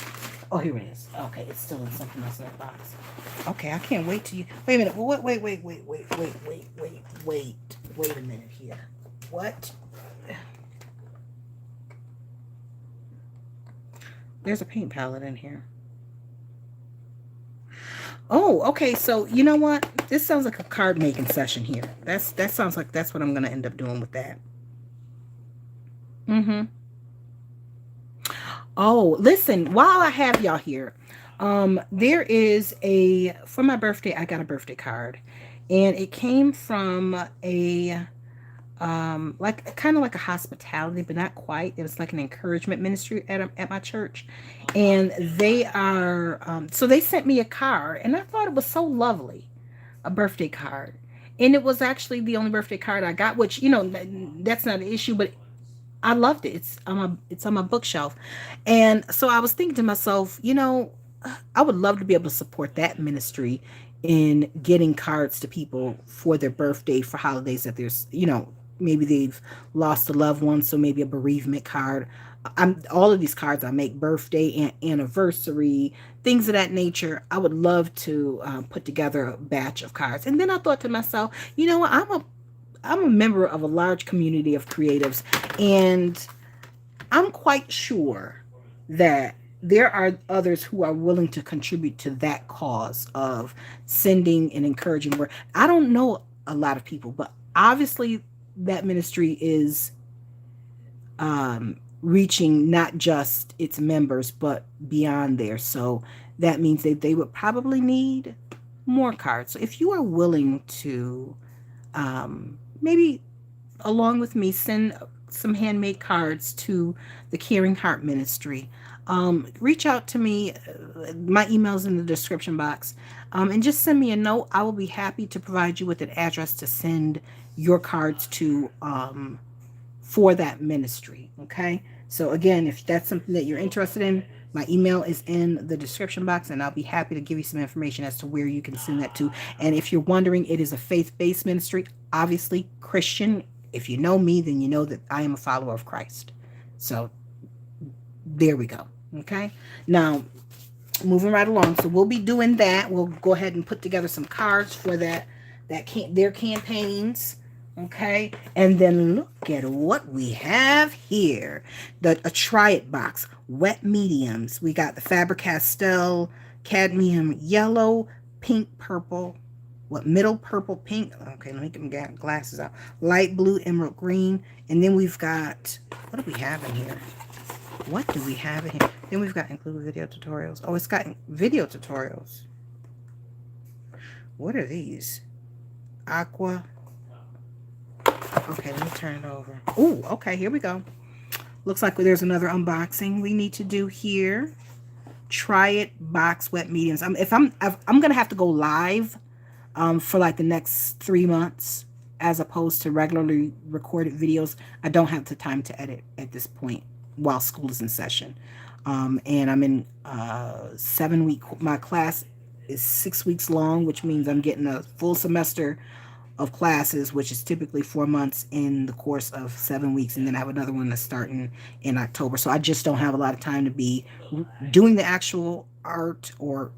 Oh, here it is. Okay, it's still in something else in that box. Okay, I can't wait till you... Wait a minute. Wait a minute here. What? There's a paint palette in here. Oh, okay. So, you know what? This sounds like a card making session here. That sounds like that's what I'm going to end up doing with that. Oh, listen, while I have y'all here, there is for my birthday, I got a birthday card. And it came from a like kind of like a hospitality, but not quite. It was like an encouragement ministry at my church, and they are so they sent me a card, and I thought it was so lovely, a birthday card, and it was actually the only birthday card I got, which that's not an issue, but I loved it. It's on my bookshelf, and so I was thinking to myself, I would love to be able to support that ministry in getting cards to people for their birthday, for holidays that there's, maybe they've lost a loved one, so maybe a bereavement card. I'm all of these cards I make, birthday and anniversary, things of that nature. I would love to put together a batch of cards, and then I thought to myself, what, I'm a member of a large community of creatives, and I'm quite sure that there are others who are willing to contribute to that cause of sending an encouraging word. I don't know a lot of people, but obviously that ministry is reaching not just its members, but beyond there. So that means that they would probably need more cards. So if you are willing to maybe along with me send some handmade cards to the Caring Heart Ministry, reach out to me. My email's in the description box, and just send me a note. I will be happy to provide you with an address to send your cards to for that ministry. Okay, so again, if that's something that you're interested in, my email is in the description box, and I'll be happy to give you some information as to where you can send that to. And if you're wondering, it is a faith-based ministry, obviously Christian. If you know me, then you know that I am a follower of Christ. So there we go. Okay. Now, moving right along. So we'll be doing that. We'll go ahead and put together some cards for their campaigns. Okay. And then look at what we have here. A try it box. Wet mediums. We got the Faber-Castell cadmium yellow, pink, purple. Middle purple, pink. Okay, let me get my glasses out. Light blue, emerald green. And then we've got, what do we have in here? What do we have in here? Then we've got include video tutorials. Oh, it's got video tutorials. What are these? Aqua. Okay, let me turn it over. Oh, okay, here we go. Looks like there's another unboxing we need to do here. Try it box wet mediums. I'm gonna have to go live for like the next 3 months, as opposed to regularly recorded videos. I don't have the time to edit at this point while school is in session. And I'm in 7 week. My class is 6 weeks long, which means I'm getting a full semester of classes, which is typically 4 months in the course of 7 weeks. And then I have another one that's starting in October. So I just don't have a lot of time to be doing the actual art or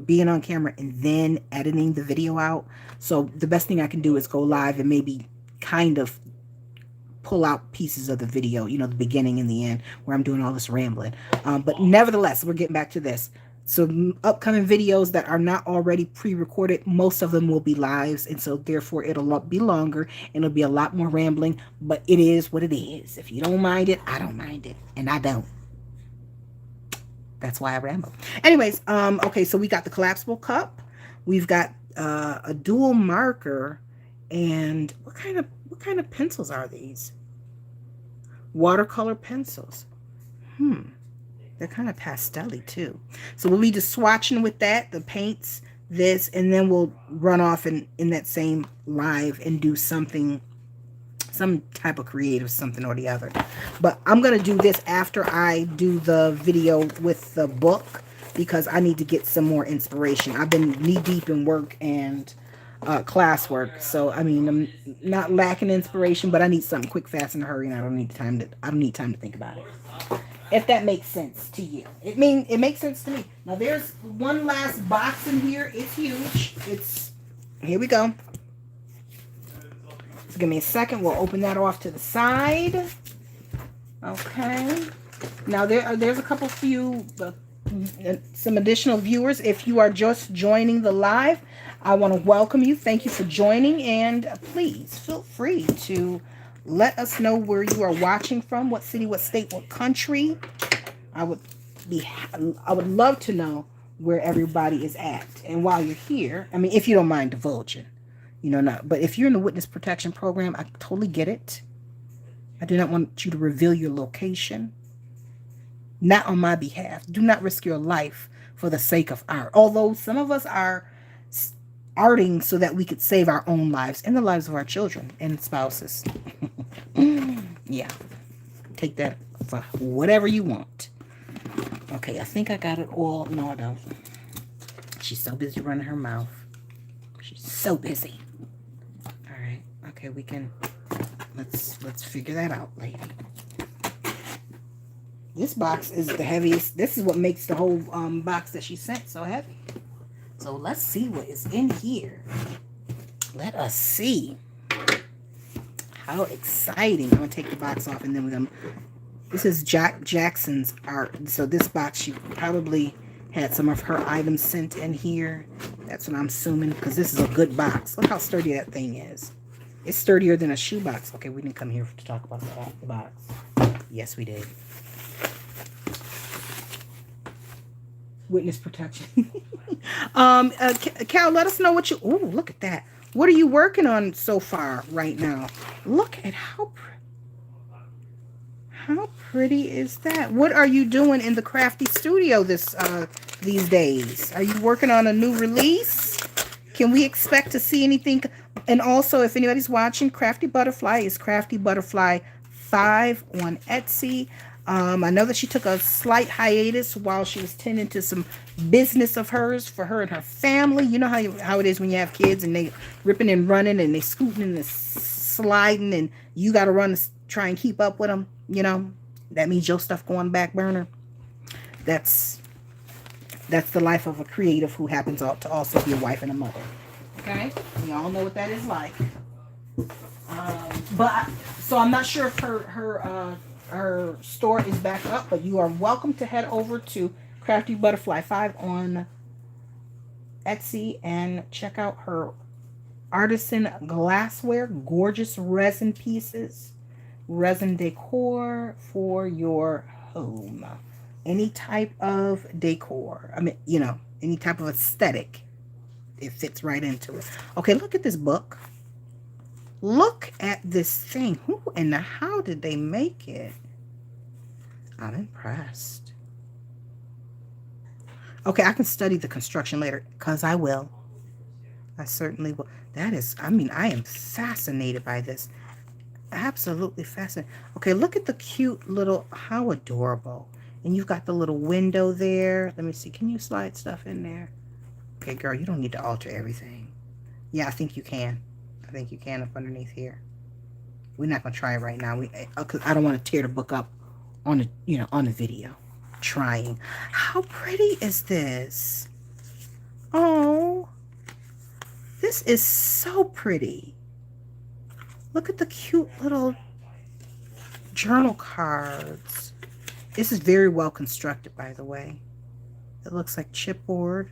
being on camera and then editing the video out. So the best thing I can do is go live and maybe kind of pull out pieces of the video, the beginning and the end, where I'm doing all this rambling. But nevertheless, we're getting back to this. So upcoming videos that are not already pre-recorded, most of them will be lives, and so therefore it'll be longer and it'll be a lot more rambling, but it is what it is. If you don't mind it, I don't mind it, and I don't. That's why I ramble. Anyways, okay, so we got the collapsible cup. We've got a dual marker, and what kind of pencils are these? Watercolor pencils. They're kind of pastel-y too. So we'll be just swatching with that, the paints, this, and then we'll run off in that same live and do something, some type of creative something or the other. But I'm going to do this after I do the video with the book, because I need to get some more inspiration. I've been knee-deep in work and classwork, so I mean, I'm not lacking inspiration, but I need something quick, fast, and hurry, and I don't need time to think about it. If that makes sense to you. It makes sense to me. Now there's one last box in here. It's huge. Here we go. So give me a second. We'll open that off to the side. Okay. Now there's a couple few some additional viewers. If you are just joining the live, I want to welcome you. Thank you for joining, and please feel free to let us know where you are watching from, what city, what state, what country. I would love to know where everybody is at. And while you're here, I mean, if you don't mind divulging, You know, not. But if you're in the witness protection program, I totally get it. I do not want you to reveal your location. Not on my behalf. Do not risk your life for the sake of art. Although some of us are arting so that we could save our own lives and the lives of our children and spouses. Yeah. Take that for whatever you want. Okay, I think I got it all. No, I don't. She's so busy running her mouth. She's so busy. All right. Okay, we can let's figure that out, lady. This box is the heaviest. This is what makes the whole box that she sent so heavy. So let's see what is in here. Let us see. How exciting. I'm going to take the box off and then we're going to... This is Jack Jackson's art. So this box, she probably had some of her items sent in here. That's what I'm assuming because this is a good box. Look how sturdy that thing is. It's sturdier than a shoebox. Okay, we didn't come here to talk about the box. Yes, we did. Witness protection. Cal, let us know what you... Oh, look at that. What are you working on so far right now? Look at how pretty is that? What are you doing in the crafty studio these days? Are you working on a new release? Can we expect to see anything? And also, if anybody's watching, Crafty Butterfly is Crafty Butterfly 5 on Etsy. I know that she took a slight hiatus while she was tending to some business of hers for her and her family. You know how it is when you have kids and they ripping and running and they scooting and sliding and you got to run to try and keep up with them. You know, that means your stuff going back burner. That's the life of a creative who happens to also be a wife and a mother. Okay, we all know what that is like. So I'm not sure if her store is back up, but you are welcome to head over to Crafty Butterfly 5 on Etsy and check out her artisan glassware, gorgeous resin pieces, resin decor for your home. Any type of decor. I mean, you know, any type of aesthetic. It fits right into it. Okay, look at this book. Look at this thing. Who and how did they make it? I'm impressed. Okay, I can study the construction later because I will. I certainly will. That is, I mean, I am fascinated by this. Absolutely fascinated. Okay, look at the cute little, how adorable. And you've got the little window there. Let me see. Can you slide stuff in there? Okay, girl, you don't need to alter everything. Yeah, I think you can. I think you can up underneath here. We're not going to try it right now. Cause I don't want to tear the book up on the, you know, on the video. Trying. How pretty is this? Oh, this is so pretty. Look at the cute little journal cards. This is very well constructed, by the way. It looks like chipboard.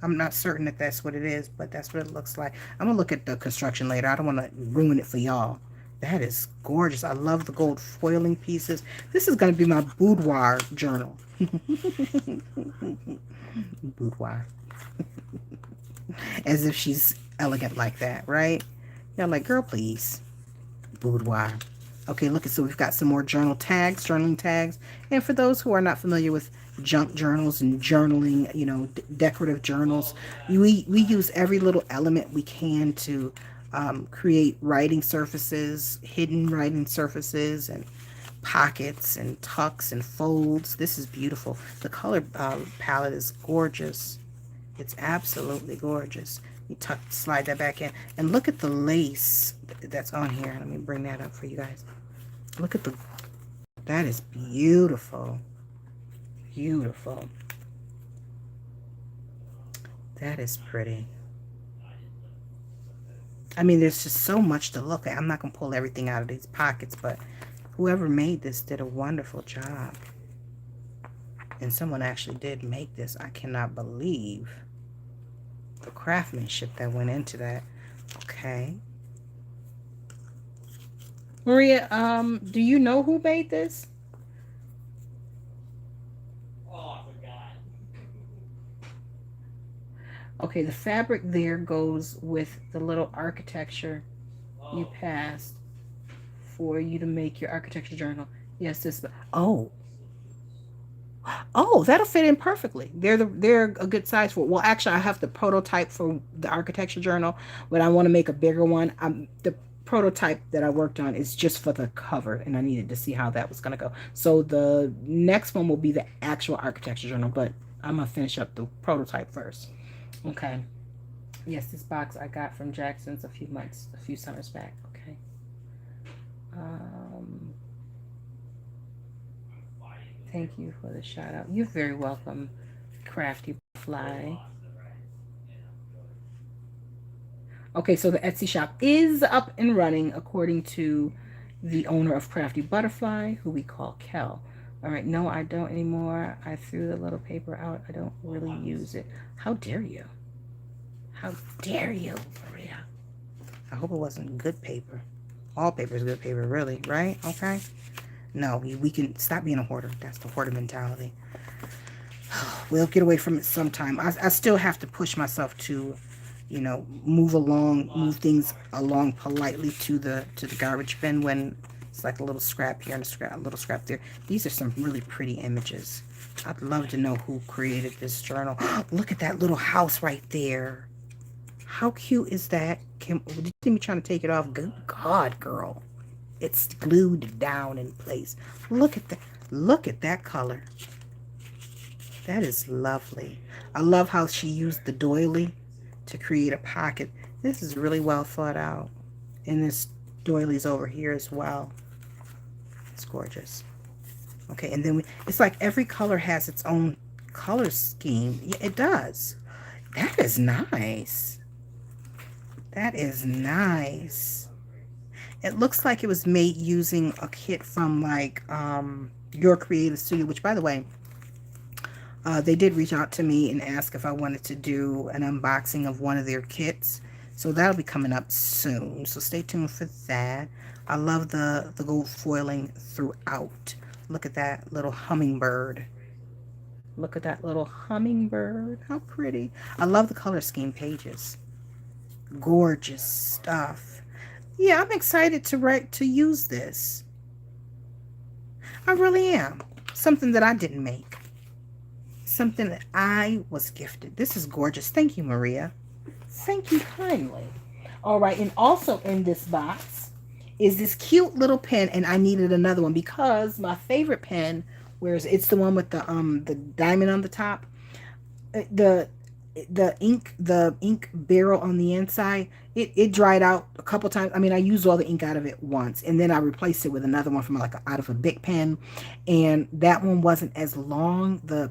I'm not certain that that's what it is, but that's what it looks like. I'm going to look at the construction later. I don't want to ruin it for y'all. That is gorgeous. I love the gold foiling pieces. This is going to be my boudoir journal. Boudoir. As if she's elegant like that, right? You're like, girl, please. Boudoir. Okay, look at, so we've got some more journal tags, journaling tags. And for those who are not familiar with junk journals and journaling, you know, decorative journals, we use every little element we can to create writing surfaces, hidden writing surfaces, and pockets and tucks and folds. This is beautiful. The color palette is gorgeous. It's absolutely gorgeous. You slide that back in, and look at the lace that's on here. Let me bring that up for you guys. Look at that is beautiful. Beautiful. That is pretty. I mean, there's just so much to look at. I'm not going to pull everything out of these pockets, but whoever made this did a wonderful job. And someone actually did make this. I cannot believe the craftsmanship that went into that. Okay. Maria, do you know who made this? Oh, I forgot. Okay, the fabric there goes with the little architecture you passed for you to make your architecture journal. Yes, this. Oh, oh, that'll fit in perfectly. They're a good size for. Well, actually, I have the prototype for the architecture journal, but I want to make a bigger one. The prototype that I worked on is just for the cover, and I needed to see how that was gonna go. So the next one will be the actual architecture journal, but I'm gonna finish up the prototype first. Okay. Yes, this box I got from Jackson's a few summers back. Okay. Um, Thank you for the shout out. You're very welcome, Crafty Fly. Okay, so the Etsy shop is up and running according to the owner of Crafty Butterfly, who we call Kel. All right, no, I don't anymore. I threw the little paper out. I don't really use it. How dare you? How dare you, Maria? I hope it wasn't good paper. All paper is good paper, really, right? Okay. No, we can stop being a hoarder. That's the hoarder mentality. We'll get away from it sometime. I still have to push myself to, you know, move things along politely to the garbage bin when it's like a little scrap here and a little scrap there. These are some really pretty images. I'd love to know who created this journal. Look at that little house right there. How cute is that? Did you see me trying to take it off? Good God, girl. It's glued down in place. Look at that. Look at that color. That is lovely. I love how she used the doily to create a pocket. This is really well thought out. And this doily's over here as well. It's gorgeous. Okay, and then it's like every color has its own color scheme. Yeah, it does. That is nice. That is nice. It looks like it was made using a kit from like Your Creative Studio, which by the way, they did reach out to me and ask if I wanted to do an unboxing of one of their kits. So that'll be coming up soon. So stay tuned for that. I love the gold foiling throughout. Look at that little hummingbird. Look at that little hummingbird. How pretty. I love the color scheme pages. Gorgeous stuff. Yeah, I'm excited to use this. I really am. Something that I didn't make. Something that I was gifted. This is gorgeous. Thank you, Maria. Thank you kindly. All right, and also in this box is this cute little pen, and I needed another one because my favorite pen, whereas it's the one with the diamond on the top, the ink barrel on the inside, it dried out a couple times. I mean, I used all the ink out of it once, and then I replaced it with another one from like out of a big pen, and that one wasn't as long. The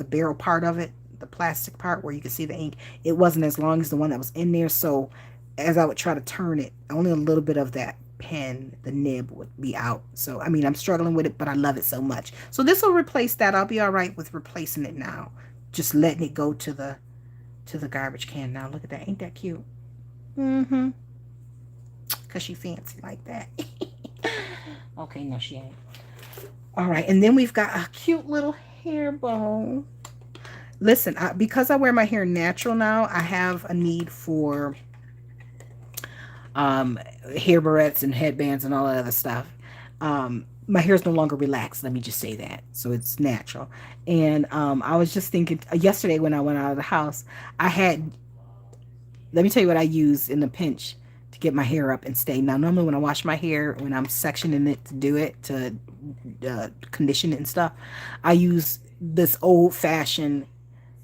barrel part of it, the plastic part where you can see the ink, it wasn't as long as the one that was in there. So as I would try to turn it, only a little bit of that pen, the nib would be out. So I mean, I'm struggling with it, but I love it so much. So this will replace that. I'll be all right with replacing it now. Just letting it go to the garbage can now. Look at that. Ain't that cute? Mm-hmm. Because she fancy like that. Okay, no, she ain't. All right, and then we've got a cute little hair bow. Listen, because I wear my hair natural now, I have a need for hair barrettes and headbands and all that other stuff. My hair is no longer relaxed. Let me just say that. So it's natural. And I was just thinking yesterday when I went out of the house, let me tell you what I use in a pinch to get my hair up and stay. Now, normally when I wash my hair, when I'm sectioning it to do it, to condition it and stuff, I use this old fashioned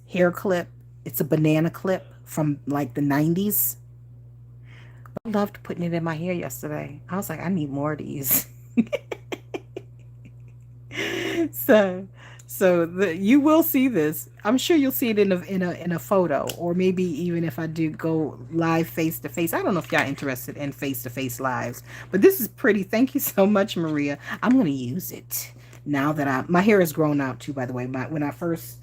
hair clip. It's a banana clip from like the 90s. I loved putting it in my hair yesterday. I was like, I need more of these. so you will see this. I'm sure you'll see it in a photo, or maybe even if I do go live face to face. I don't know if y'all interested in face to face lives, but this is pretty. Thank you so much, Maria. I'm gonna use it now that my hair has grown out too. By the way, when I first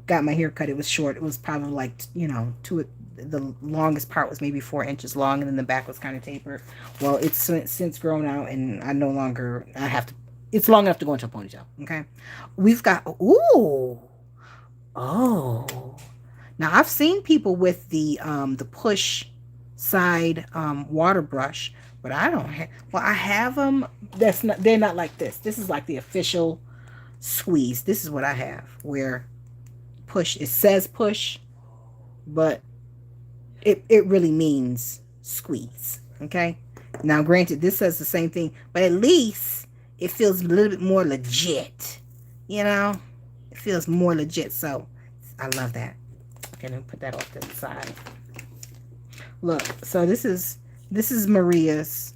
got my hair cut, it was short. It was probably like the longest part was maybe 4 inches long, and then the back was kind of tapered. Well, it's since grown out, and I have to. It's long enough to go into a ponytail. Okay, we've got oh. Now I've seen people with the push side water brush, but I don't have. Well, I have them. That's not. They're not like this. This is like the official squeeze. This is what I have. Where push. It says push, but it really means squeeze. Okay. Now, granted, this says the same thing, but at least it feels a little bit more legit. You know, it feels more legit. So I love that. Okay, let me put that off to the side. Look, so this is Maria's,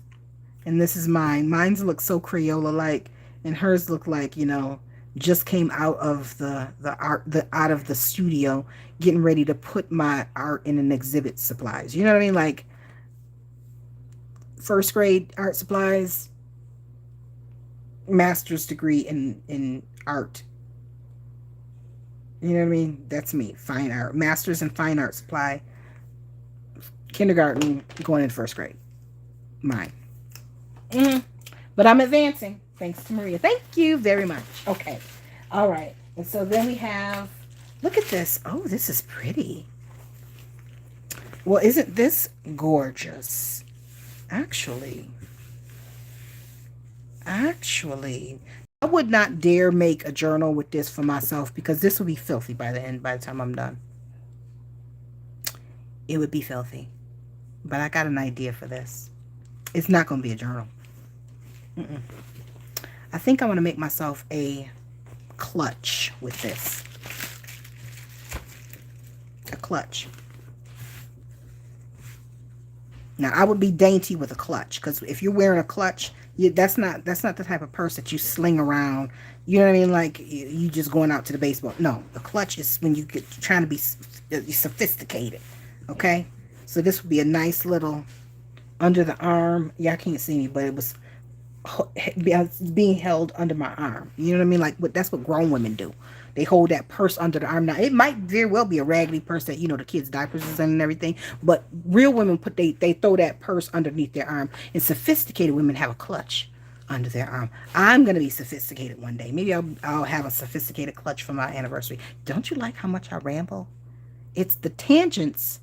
and this is mine. Mine's look so Crayola like, and hers look like, just came out of the out of the studio, getting ready to put my art in an exhibit supplies. You know what I mean? Like first grade art supplies, master's degree in art. You know what I mean? That's me. Fine art, master's in fine art supply. Kindergarten, going into first grade. Mine. But I'm advancing. Thanks to Maria. Thank you very much. Okay. All right. And so then we have, look at this. Oh, this is pretty. Well, isn't this gorgeous? Actually, I would not dare make a journal with this for myself because this will be filthy by the time I'm done. It would be filthy. But I got an idea for this. It's not going to be a journal. I think I want to make myself a clutch with this. A clutch. Now, I would be dainty with a clutch because if you're wearing a clutch, that's not the type of purse that you sling around. You know what I mean? Like you just going out to the baseball. No, the clutch is when you're trying to be sophisticated. Okay, so this would be a nice little under the arm. Yeah, I can't see me, but it was being held under my arm. You know what I mean? Like that's what grown women do. They hold that purse under the arm. Now it might very well be a raggedy purse that the kids' diapers is in and everything, but real women they throw that purse underneath their arm, and sophisticated women have a clutch under their arm. I'm gonna be sophisticated one day. Maybe I'll have a sophisticated clutch for my anniversary. Don't you like how much I ramble? It's the tangents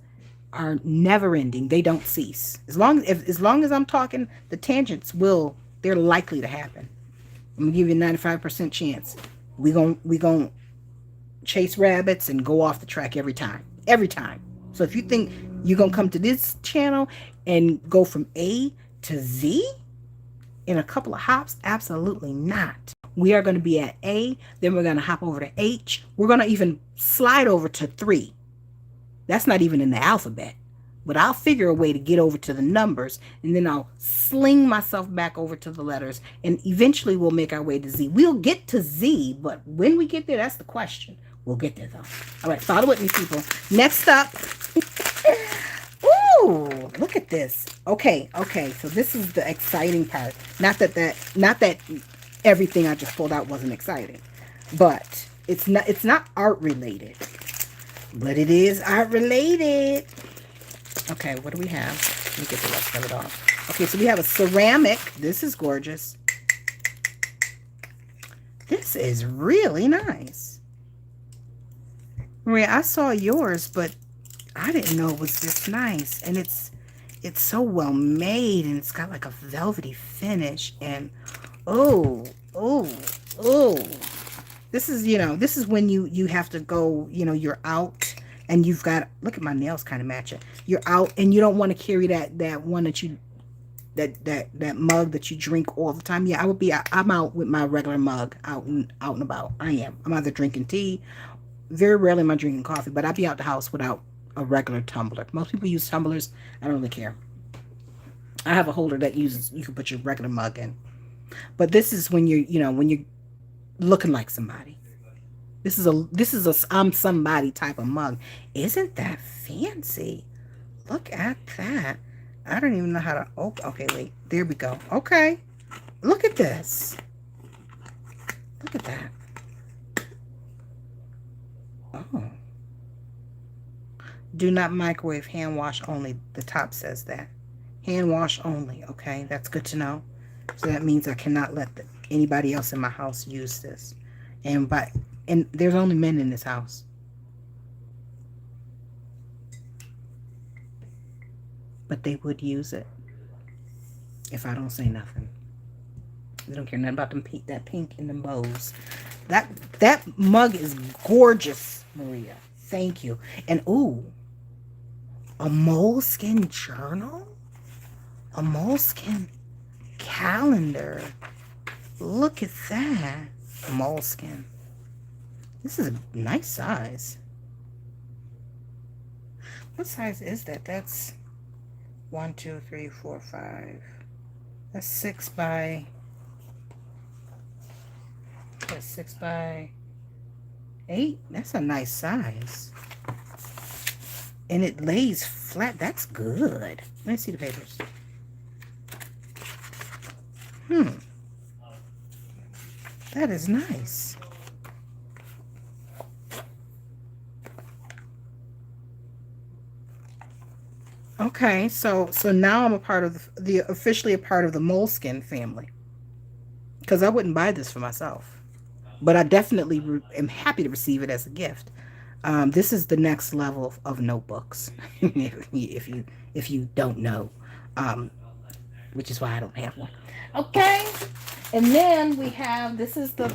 are never ending. They don't cease. As long as I'm talking, the tangents they're likely to happen. I'm gonna give you a 95% chance. We gon' chase rabbits and go off the track every time. Every time. So if you think you're gonna come to this channel and go from A to Z in a couple of hops, absolutely not. We are gonna be at A, then we're gonna hop over to H. We're gonna even slide over to 3. That's not even in the alphabet. But I'll figure a way to get over to the numbers, and then I'll sling myself back over to the letters, and eventually we'll make our way to Z. We'll get to Z, but when we get there, that's the question. We'll get there, though. All right, follow with me, people. Next up. Ooh, look at this. Okay, so this is the exciting part. Not that everything I just pulled out wasn't exciting, but it's not art related, but it is art related. Okay, what do we have? Let me get the rest of it off. Okay, so we have a ceramic. This is gorgeous. This is really nice. Maria, I saw yours, but I didn't know it was this nice. And it's so well made, and it's got like a velvety finish. And oh. This is when you have to go, you're out. And you've got, look at my nails kind of matching. You're out and you don't want to carry that one that mug that you drink all the time. Yeah, I'm out with my regular mug out and about. I'm either drinking tea. Very rarely am I drinking coffee, but I'll be out the house without a regular tumbler. Most people use tumblers. I don't really care. I have a holder that you can put your regular mug in. But this is when you're looking like somebody. This is a I'm somebody type of mug. Isn't that fancy? Look at that. I don't even know how to open. Okay, wait. There we go. Okay. Look at this. Look at that. Oh. Do not microwave, hand wash only. The top says that. Hand wash only. Okay, that's good to know. So that means I cannot let anybody else in my house use this. And there's only men in this house. but they would use it if I don't say nothing. They don't care nothing about them pink, that pink and them bows. That mug is gorgeous, Maria. Thank you. And ooh, a moleskin journal, a moleskin calendar. Look at that, moleskin. This is a nice size. What size is that? That's 1, 2, 3, 4, 5. That's 6 by. That's 6 by 8. That's a nice size. And it lays flat. That's good. Let me see the papers. That is nice. Okay, so now I'm a part of the officially a part of the moleskin family. Because I wouldn't buy this for myself, but I definitely am happy to receive it as a gift. This is the next level of notebooks, if you don't know, which is why I don't have one. Okay, and then we have, this is the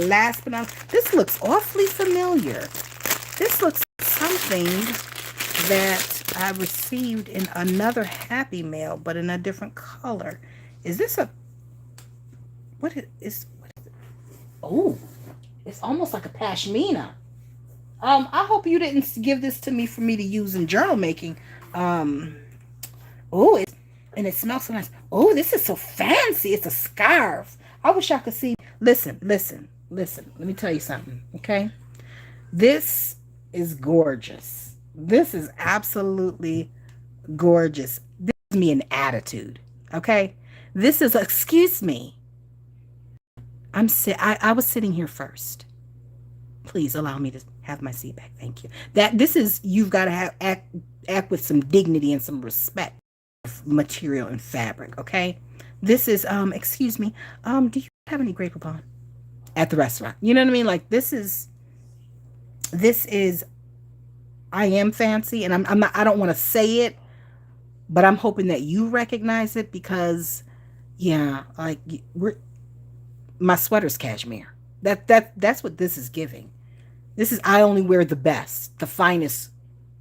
last but not, this looks awfully familiar. This looks like something that I received in another Happy Mail, but in a different color. Is this a, what is it? Oh, it's almost like a pashmina. I hope you didn't give this to me for me to use in journal making. Oh, and it smells so nice. Oh, this is so fancy. It's a scarf. I wish I could see. Listen. Let me tell you something, okay? This is gorgeous. This is absolutely gorgeous. This gives me an attitude, okay? This is, excuse me. I was sitting here first. Please allow me to have my seat back. Thank you. This is, you've got to act with some dignity and some respect of material and fabric, okay? This is, excuse me, do you have any Grey Poupon at the restaurant? You know what I mean? Like, this is, I am fancy, and I'm not, I don't want to say it, but I'm hoping that you recognize it, because, yeah, like, my sweater's cashmere. That's what this is giving. This is, I only wear the best, the finest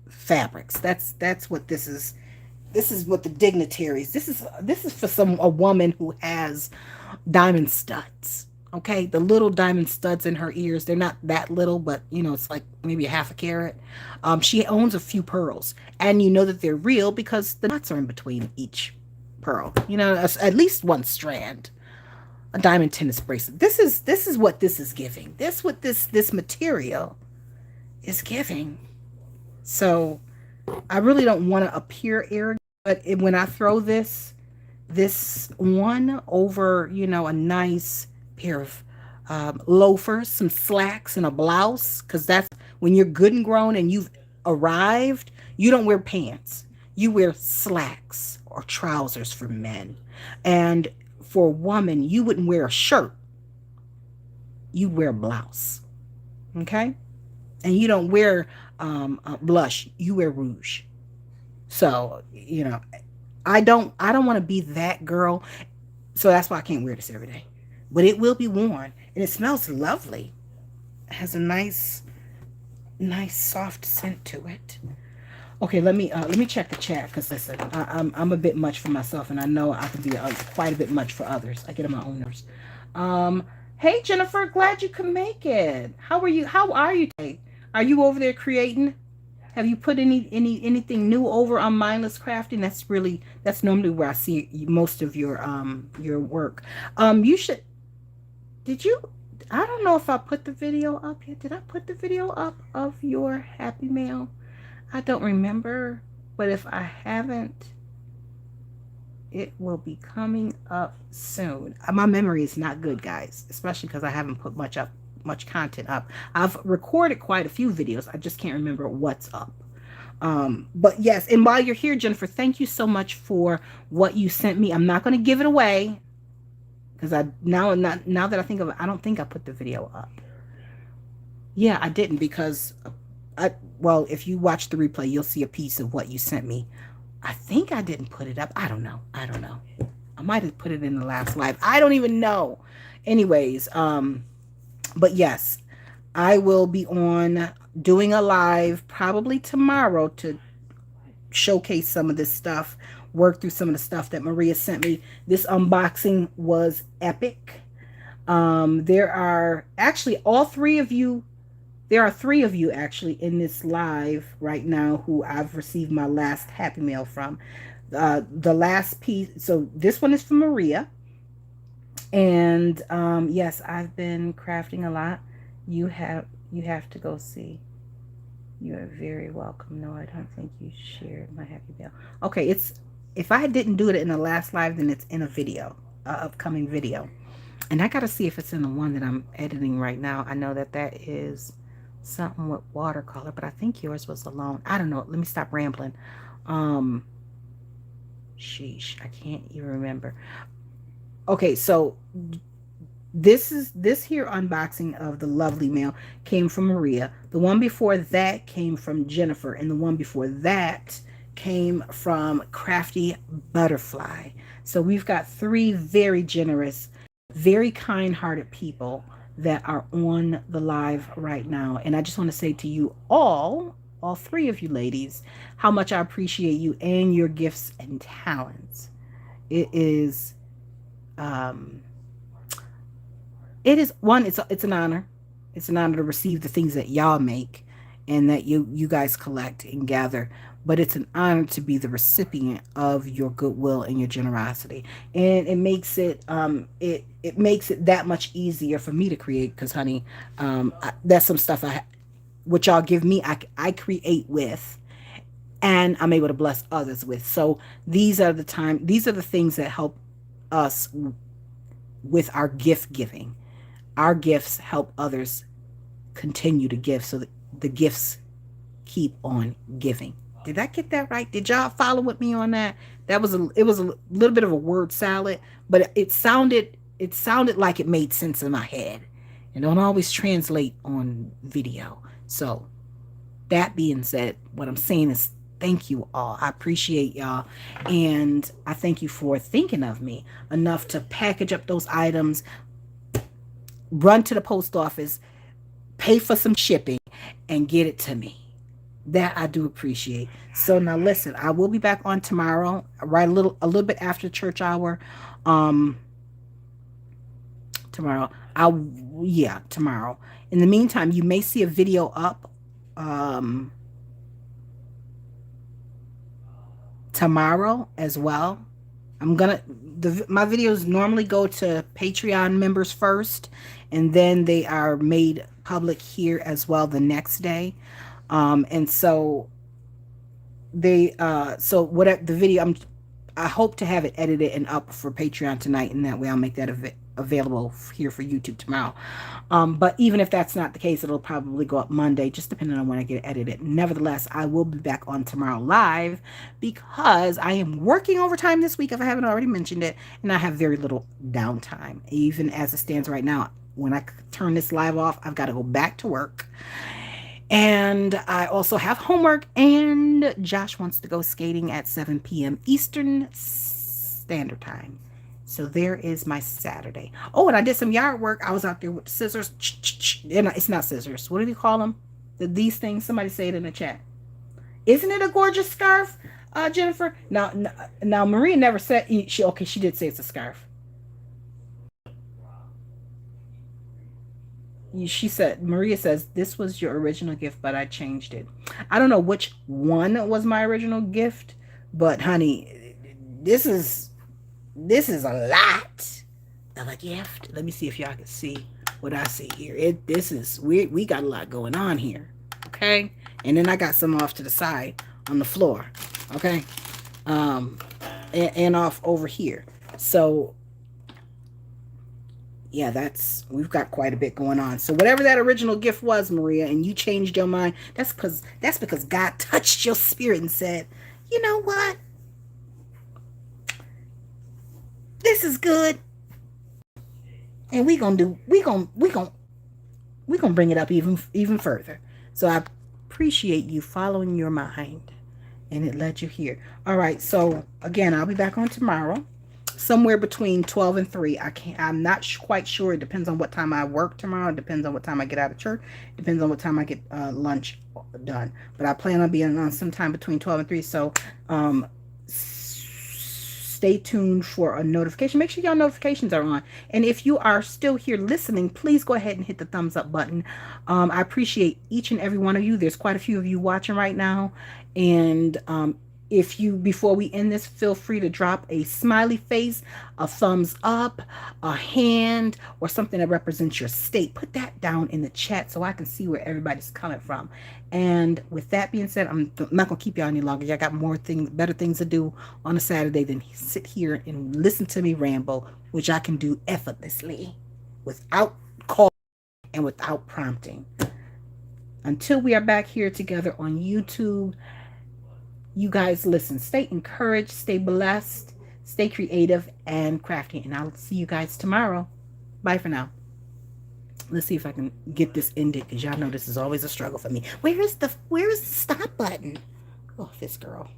fabrics. That's what this is. This is what the dignitaries. This is for a woman who has diamond studs. Okay, the little diamond studs in her ears. They're not that little, but it's like maybe a half a carat. She owns a few pearls, and you know that they're real because the knots are in between each pearl. At least one strand. A diamond tennis bracelet. This is what this is giving. This material is giving. So I really don't want to appear arrogant, but when I throw this one over, a nice pair of loafers, some slacks, and a blouse, because that's when you're good and grown and you've arrived. You don't wear pants. You wear slacks or trousers for men, and for a woman, you wouldn't wear a shirt. You wear a blouse. Okay? And you don't wear blush. You wear rouge. So, I don't want to be that girl. So that's why I can't wear this every day. But it will be worn. And it smells lovely. It has a nice soft scent to it. Okay, let me check the chat, because listen, I'm a bit much for myself, and I know I can be quite a bit much for others. I get on my own nerves. Hey Jennifer, glad you could make it. How are you today? Are you over there creating? Have you put anything new over on Mindless Crafting? That's normally where I see most of your work. You should. Did you? I don't know if I put the video up yet. Did I put the video up of your Happy Mail? I don't remember, but if I haven't, it will be coming up soon. My memory is not good, guys, especially because I haven't put much content up. I've recorded quite a few videos. I just can't remember what's up. But yes, and while you're here, Jennifer, thank you so much for what you sent me. I'm not going to give it away, because now that I think of it, I don't think I put the video up. Yeah, I didn't, because well, if you watch the replay, you'll see a piece of what you sent me. I think I didn't put it up. I don't know. I might have put it in the last live. I don't even know. Anyways, but yes, I will be on doing a live probably tomorrow to showcase some of this stuff, work through some of the stuff that Maria sent me. This unboxing was epic. There are actually all three of you. There are three of you actually in this live right now who I've received my last Happy Mail from. The last piece. So this one is from Maria. And yes, I've been crafting a lot. You have to go see. You are very welcome. No, I don't think you shared my Happy Mail. Okay, it's if I didn't do it in the last live, then it's in a video, upcoming video. And I got to see if it's in the one that I'm editing right now. I know that that is something with watercolor, but I think yours was alone. I don't know. Let me stop rambling. Sheesh, I can't even remember. Okay, so this here unboxing of the Lovely Mail came from Maria. The one before that came from Jennifer, and the one before that came from Crafty Butterfly. So we've got three very generous, very kind-hearted people that are on the live right now. And I just want to say to you all three of you ladies, how much I appreciate you and your gifts and talents. It is one, it's an honor. It's an honor to receive the things that y'all make and that you guys collect and gather. But it's an honor to be the recipient of your goodwill and your generosity. And it makes it it makes it that much easier for me to create because honey, that's some stuff what y'all give me, I create with and I'm able to bless others with. So these are the things that help us with our gift giving. Our gifts help others continue to give so that the gifts keep on giving. Did I get that right? Did y'all follow with me on that? It was a little bit of a word salad, but it sounded like it made sense in my head. It don't always translate on video. So that being said, what I'm saying is thank you all. I appreciate y'all. And I thank you for thinking of me enough to package up those items, run to the post office, pay for some shipping, and get it to me. That I do appreciate. So now listen, I will be back on tomorrow, right a little bit after church hour. Tomorrow. Tomorrow. In the meantime, you may see a video up tomorrow as well. My videos normally go to Patreon members first, and then they are made public here as well the next day. And so whatever the video, I hope to have it edited and up for Patreon tonight, and that way I'll make that available here for YouTube tomorrow. But even if that's not the case, it'll probably go up Monday, just depending on when I get it edited. Nevertheless, I will be back on tomorrow live because I am working overtime this week, if I haven't already mentioned it, and I have very little downtime. Even as it stands right now, when I turn this live off, I've got to go back to work. And I also have homework, and Josh wants to go skating at 7 p.m. Eastern Standard Time. So there is my Saturday. Oh, and I did some yard work. I was out there with scissors. It's not scissors. What do you call them? These things. Somebody say it in the chat. Isn't it a gorgeous scarf, Jennifer? Now, Maria never said she did say it's a scarf. Maria says, this was your original gift, but I changed it. I don't know which one was my original gift, but honey, this is a lot of a gift. Let me see if y'all can see what I see here. We got a lot going on here. Okay. And then I got some off to the side on the floor. Okay. And off over here. So yeah, we've got quite a bit going on. So whatever that original gift was, Maria, and you changed your mind, that's because God touched your spirit and said, you know what? This is good. And we're gonna bring it up even further. So I appreciate you following your mind and it led you here. All right, so again, I'll be back on tomorrow, somewhere between 12 and 3. I'm not quite sure. It depends on what time I work tomorrow. It depends on what time I get out of church. It depends on what time I get lunch done. But I plan on being on sometime between 12 and 3. So stay tuned for a notification. Make sure your notifications are on. And if you are still here listening, please go ahead and hit the thumbs up button. I appreciate each and every one of you. There's quite a few of you watching right now. And if you, before we end this, feel free to drop a smiley face, a thumbs up, a hand, or something that represents your state. Put that down in the chat so I can see where everybody's coming from. And with that being said, I'm not going to keep y'all any longer. Y'all got more things, better things to do on a Saturday than sit here and listen to me ramble, which I can do effortlessly without call and without prompting. Until we are back here together on YouTube, you guys listen. Stay encouraged, stay blessed, stay creative and crafty. And I'll see you guys tomorrow. Bye for now. Let's see if I can get this ended, because y'all know this is always a struggle for me. Where is the stop button? Oh, this girl.